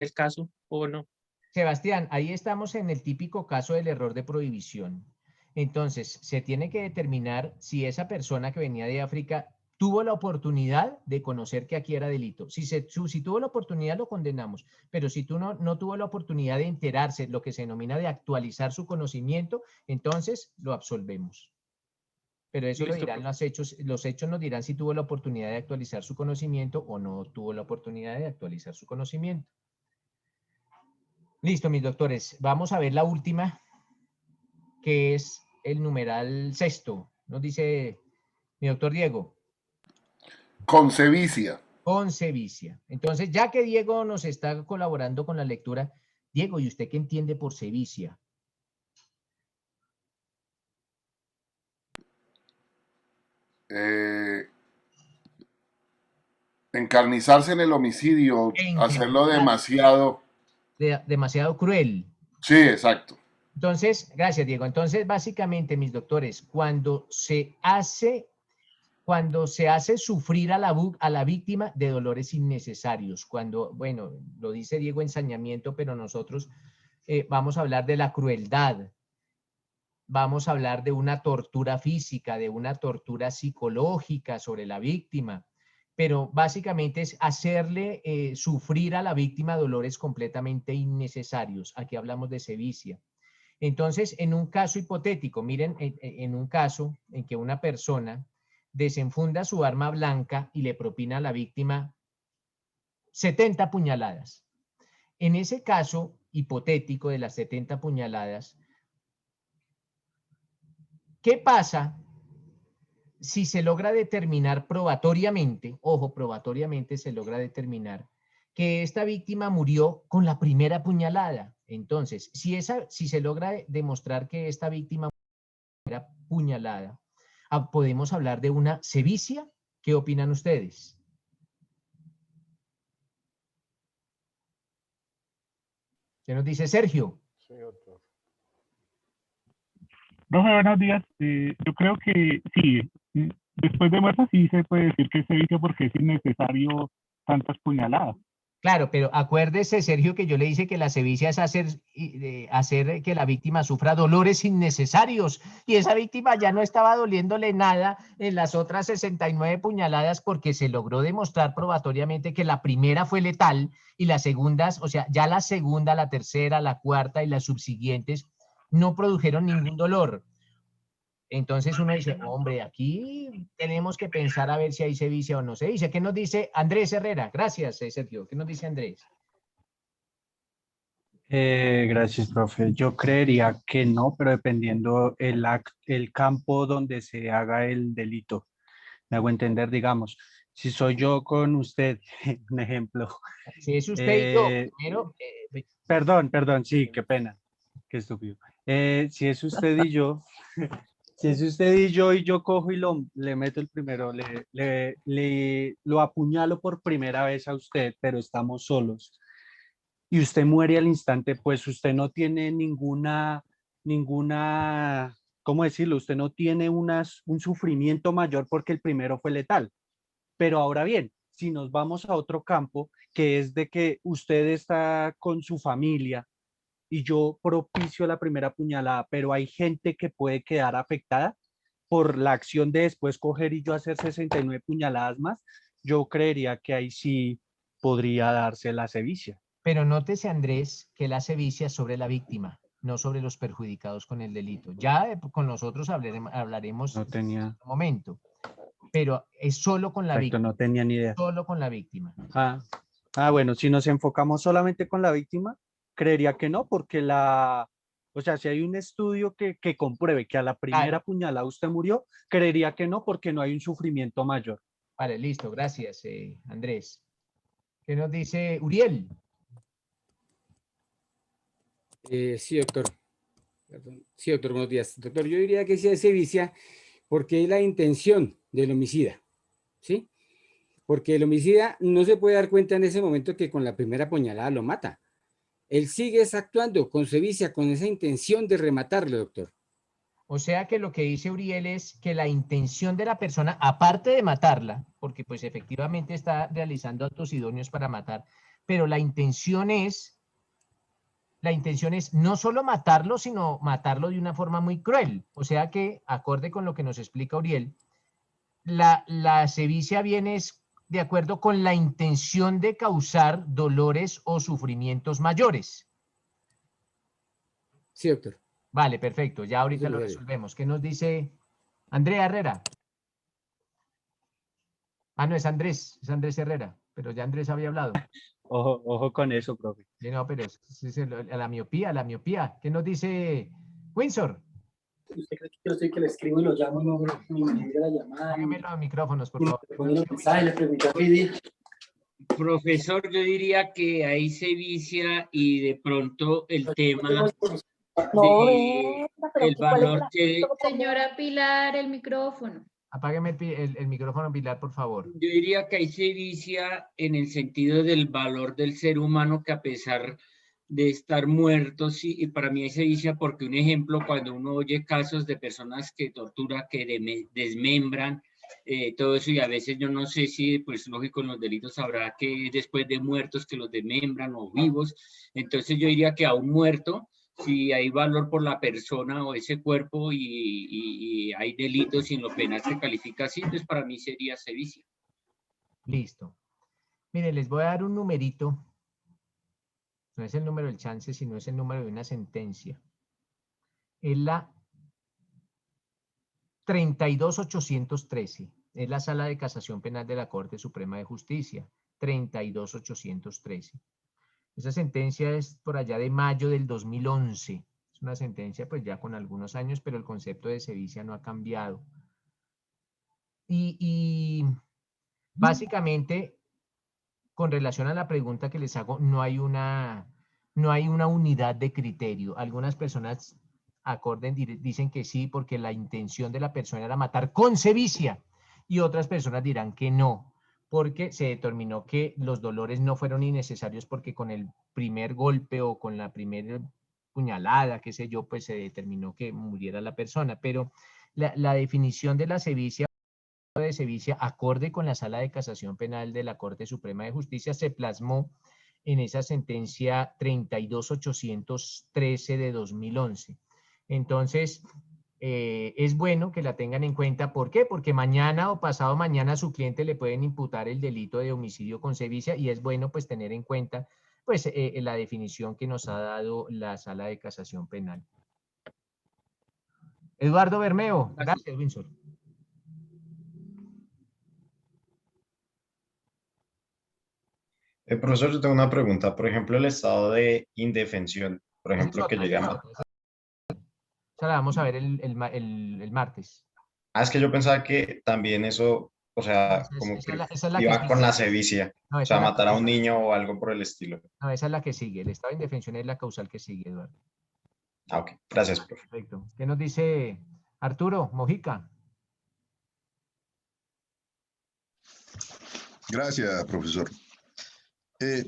N: el caso, ¿o no?
A: Sebastián, ahí estamos en el típico caso del error de prohibición. Entonces, se tiene que determinar si esa persona que venía de África tuvo la oportunidad de conocer que aquí era delito. Si tuvo la oportunidad, lo condenamos. Pero si no tuvo la oportunidad de enterarse, lo que se denomina de actualizar su conocimiento, entonces lo absolvemos. Pero eso lo dirán los hechos. Los hechos nos dirán si tuvo la oportunidad de actualizar su conocimiento o no tuvo la oportunidad de actualizar su conocimiento. Listo, mis doctores. Vamos a ver la última, que es el numeral 6. Nos dice mi doctor Diego.
E: Concebicia.
A: Concebicia. Entonces, ya que Diego nos está colaborando con la lectura, Diego, ¿y usted qué entiende por sevicia?
E: Encarnizarse en el homicidio, hacerlo demasiado...
A: demasiado cruel.
E: Sí, exacto.
A: Entonces, gracias, Diego. Entonces, básicamente, mis doctores, cuando se hace sufrir a la víctima de dolores innecesarios, cuando, bueno, lo dice Diego, ensañamiento, pero nosotros vamos a hablar de la crueldad, vamos a hablar de una tortura física, de una tortura psicológica sobre la víctima, pero básicamente es hacerle sufrir a la víctima dolores completamente innecesarios. Aquí hablamos de sevicia. Entonces, en un caso hipotético, miren, en un caso en que una persona desenfunda su arma blanca y le propina a la víctima 70 puñaladas. En ese caso hipotético de las 70 puñaladas, ¿qué pasa si se logra determinar probatoriamente, ojo, probatoriamente se logra determinar que esta víctima murió con la primera puñalada? Entonces, si se logra demostrar que esta víctima murió con la primera puñalada, ¿podemos hablar de una sevicia? ¿Qué opinan ustedes? ¿Qué nos dice Sergio?
O: Sí, doctor. Profe, buenos días. Yo creo que sí, después de muerta sí se puede decir que es sevicia porque es innecesario tantas puñaladas.
A: Claro, pero acuérdese, Sergio, que yo le dije que la sevicia es hacer que la víctima sufra dolores innecesarios, y esa víctima ya no estaba doliéndole nada en las otras 69 puñaladas porque se logró demostrar probatoriamente que la primera fue letal y las segundas, o sea, ya la segunda, la tercera, la cuarta y las subsiguientes no produjeron ningún dolor. Entonces uno dice, hombre, aquí tenemos que pensar a ver si hay sevicia o no sevicia. ¿Qué nos dice Andrés Herrera? Gracias, Sergio. ¿Qué nos dice Andrés?
G: Gracias, profe. Yo creería que no, pero dependiendo el campo donde se haga el delito. Me hago entender, digamos, si soy yo con usted, un ejemplo.
A: Si es usted y yo, primero.
G: Perdón, sí, qué pena, qué estúpido. Si es usted y yo, si es usted y yo cojo y le meto el primero, lo apuñalo por primera vez a usted, pero estamos solos, y usted muere al instante, pues usted no tiene ninguna, ¿cómo decirlo? Usted no tiene un sufrimiento mayor porque el primero fue letal. Pero ahora bien, si nos vamos a otro campo, que es de que usted está con su familia y yo propicio la primera puñalada, pero hay gente que puede quedar afectada por la acción de después coger y yo hacer 69 puñaladas más, yo creería que ahí sí podría darse la sevicia.
A: Pero nótese, Andrés, que la sevicia es sobre la víctima, no sobre los perjudicados con el delito. Ya con nosotros hablaremos en otro momento, pero es solo con la víctima.
G: No tenía ni idea.
A: Solo con la víctima.
G: Bueno, si nos enfocamos solamente con la víctima, creería que no, porque o sea, si hay un estudio que compruebe que a la primera puñalada usted murió, creería que no, porque no hay un sufrimiento mayor.
A: Vale, listo, gracias, Andrés. ¿Qué nos dice Uriel?
Q: Sí, doctor. Perdón. Sí, doctor, buenos días. Doctor, yo diría que sí hay sevicia porque es la intención del homicida, ¿sí? Porque el homicida no se puede dar cuenta en ese momento que con la primera puñalada lo mata. Él sigue actuando con sevicia, con esa intención de rematarlo, doctor.
A: O sea que lo que dice Uriel es que la intención de la persona, aparte de matarla, porque pues efectivamente está realizando actos idóneos para matar, pero la intención es no solo matarlo, sino matarlo de una forma muy cruel. O sea que, acorde con lo que nos explica Uriel, la sevicia viene de acuerdo con la intención de causar dolores o sufrimientos mayores.
Q: Sí, doctor.
A: Vale, perfecto. Ya ahorita lo resolvemos. ¿Qué nos dice Andrea Herrera? No, es Andrés Herrera, pero ya Andrés había hablado.
G: Ojo con eso, profe.
A: Sí, no, pero es la miopía. ¿Qué nos dice Windsor?
R: ¿Usted cree que yo soy que le escribo y lo llamo y me llega la llamada?
A: Págame los micrófonos, por favor.
R: Le pregunto a
H: Profesor, yo diría que ahí se vicia y de pronto el tema el valor que...
T: Señora Pilar, el micrófono.
A: Apágueme el micrófono, Pilar, por favor.
H: Yo diría que ahí se vicia en el sentido del valor del ser humano, que a pesar de estar muertos, y para mí ahí se vicia porque, un ejemplo, cuando uno oye casos de personas que torturan, que desmembran, todo eso, y a veces yo no sé si, pues lógico, en los delitos habrá que después de muertos que los desmembran o vivos, entonces yo diría que a un muerto, si hay valor por la persona o ese cuerpo y hay delitos y en lo penal se califica así, entonces para mí sería sevicia.
A: Listo. Mire, les voy a dar un numerito. No es el número del chance, sino es el número de una sentencia. Es la 32813. Es la Sala de Casación Penal de la Corte Suprema de Justicia. 32813. Esa sentencia es por allá de mayo del 2011. Es una sentencia pues ya con algunos años, pero el concepto de sevicia no ha cambiado. Y básicamente, con relación a la pregunta que les hago, no hay una unidad de criterio. Algunas personas dicen que sí porque la intención de la persona era matar con sevicia, y otras personas dirán que no, porque se determinó que los dolores no fueron innecesarios porque con el primer golpe o con la primera puñalada, qué sé yo, pues se determinó que muriera la persona. Pero la definición de la sevicia, acorde con la Sala de Casación Penal de la Corte Suprema de Justicia, se plasmó en esa sentencia 32813 de 2011. Entonces, es bueno que la tengan en cuenta. ¿Por qué? Porque mañana o pasado mañana a su cliente le pueden imputar el delito de homicidio con sevicia, y es bueno pues tener en cuenta pues la definición que nos ha dado la Sala de Casación Penal. Eduardo Bermeo. Gracias, Windsor.
F: Profesor, yo tengo una pregunta. Por ejemplo, el estado de indefensión, por ejemplo, que llegamos.
A: Esa la vamos a ver el martes.
F: Ah, es que yo pensaba que también eso, o sea, como que iba con la sevicia.
A: No,
F: O sea, matar a un niño o algo por el estilo.
A: No, esa es la que sigue. El estado de indefensión es la causal que sigue, Eduardo.
F: Ah, ok. Gracias, profe.
A: Perfecto. ¿Qué nos dice Arturo Mojica?
B: Gracias, profesor.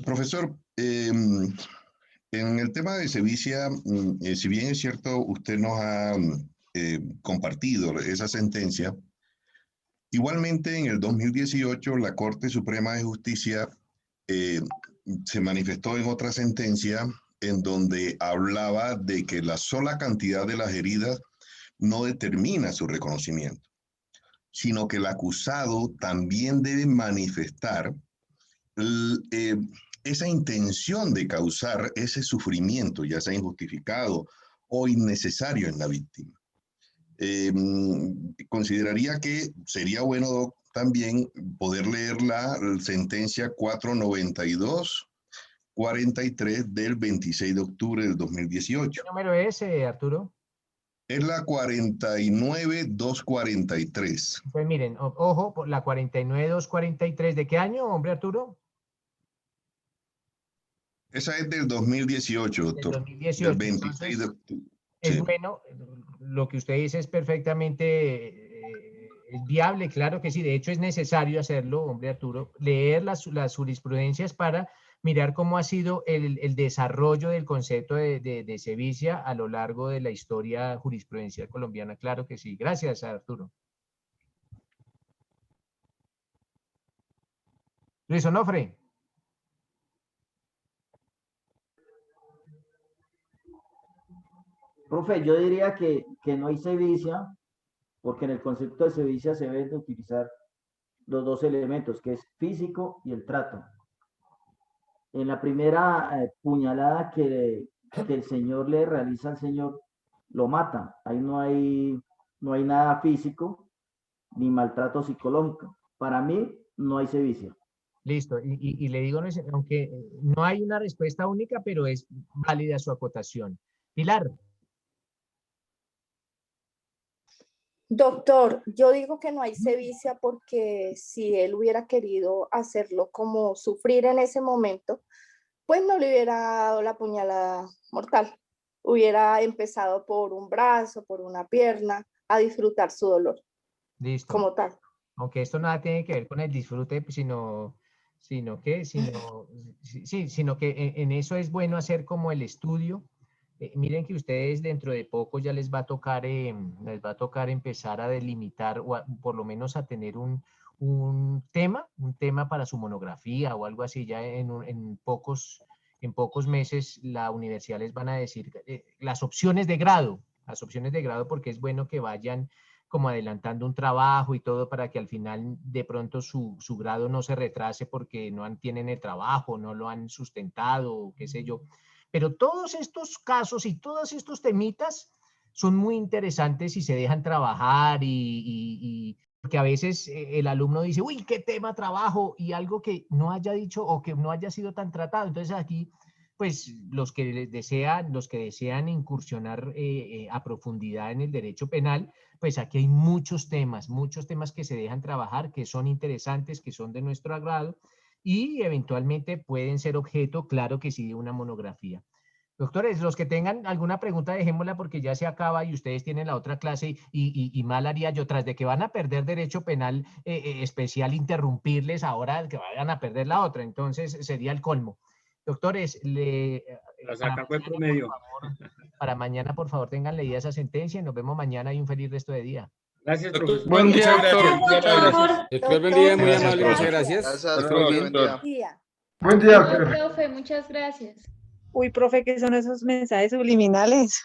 B: Profesor, en el tema de sevicia, si bien es cierto, usted nos ha compartido esa sentencia, igualmente en el 2018 la Corte Suprema de Justicia se manifestó en otra sentencia en donde hablaba de que la sola cantidad de las heridas no determina su reconocimiento, sino que el acusado también debe manifestar esa intención de causar ese sufrimiento, ya sea injustificado o innecesario en la víctima. Consideraría que sería bueno también poder leer la sentencia 492-43 del 26 de octubre del 2018.
A: ¿Qué número es, Arturo?
B: Es la 49243.
A: Pues miren, ojo, por la 49243, ¿de qué año, hombre Arturo?
B: Esa es del 2018, doctor.
A: Del 2018.
B: Del 26 de octubre.
A: Es
B: Sí.
A: bueno, lo que usted dice es perfectamente es viable, claro que sí, de hecho es necesario hacerlo, hombre Arturo, leer las jurisprudencias para mirar cómo ha sido el desarrollo del concepto de sevicia a lo largo de la historia jurisprudencial colombiana, claro que sí. Gracias, Arturo. Luis Onofre.
J: Profe, yo diría que no hay sevicia, porque en el concepto de sevicia se deben de utilizar los dos elementos, que es físico y el trato. En la primera puñalada que el señor le realiza al señor, lo mata. Ahí no hay nada físico ni maltrato psicológico. Para mí no hay sevicia.
A: Listo, y le digo, aunque no hay una respuesta única, pero es válida su acotación. Pilar.
M: Doctor, yo digo que no hay sevicia porque si él hubiera querido hacerlo como sufrir en ese momento, pues no le hubiera dado la puñalada mortal. Hubiera empezado por un brazo, por una pierna, a disfrutar su dolor.
A: Listo.
M: Como tal.
A: Aunque esto nada tiene que ver con el disfrute, sino que en eso es bueno hacer como el estudio. Miren que ustedes dentro de poco ya les va a tocar empezar a delimitar o por lo menos a tener un tema para su monografía o algo así. Ya en pocos meses la universidad les van a decir las opciones de grado, porque es bueno que vayan como adelantando un trabajo y todo para que al final de pronto su grado no se retrase porque no tienen el trabajo, no lo han sustentado, qué sé yo. Pero todos estos casos y todos estos temitas son muy interesantes y se dejan trabajar porque a veces el alumno dice, uy, ¿qué tema trabajo? Y algo que no haya dicho o que no haya sido tan tratado. Entonces aquí, pues los que desean incursionar a profundidad en el derecho penal, pues aquí hay muchos temas que se dejan trabajar, que son interesantes, que son de nuestro agrado, y eventualmente pueden ser objeto, claro que sí, de una monografía. Doctores, los que tengan alguna pregunta, dejémosla porque ya se acaba y ustedes tienen la otra clase y mal haría yo, tras de que van a perder derecho penal especial, interrumpirles ahora que vayan a perder la otra. Entonces sería el colmo. Doctores, para mañana, por favor, tengan leída esa sentencia y nos vemos mañana y un feliz resto de día.
H: Gracias,
K: doctor. Buen día, doctor.
Q: Muchas gracias. Doctor, buen día, muy amable, muchas gracias.
I: Buen día,
T: profe, muchas gracias.
I: Uy, profe, ¿qué son esos mensajes subliminales?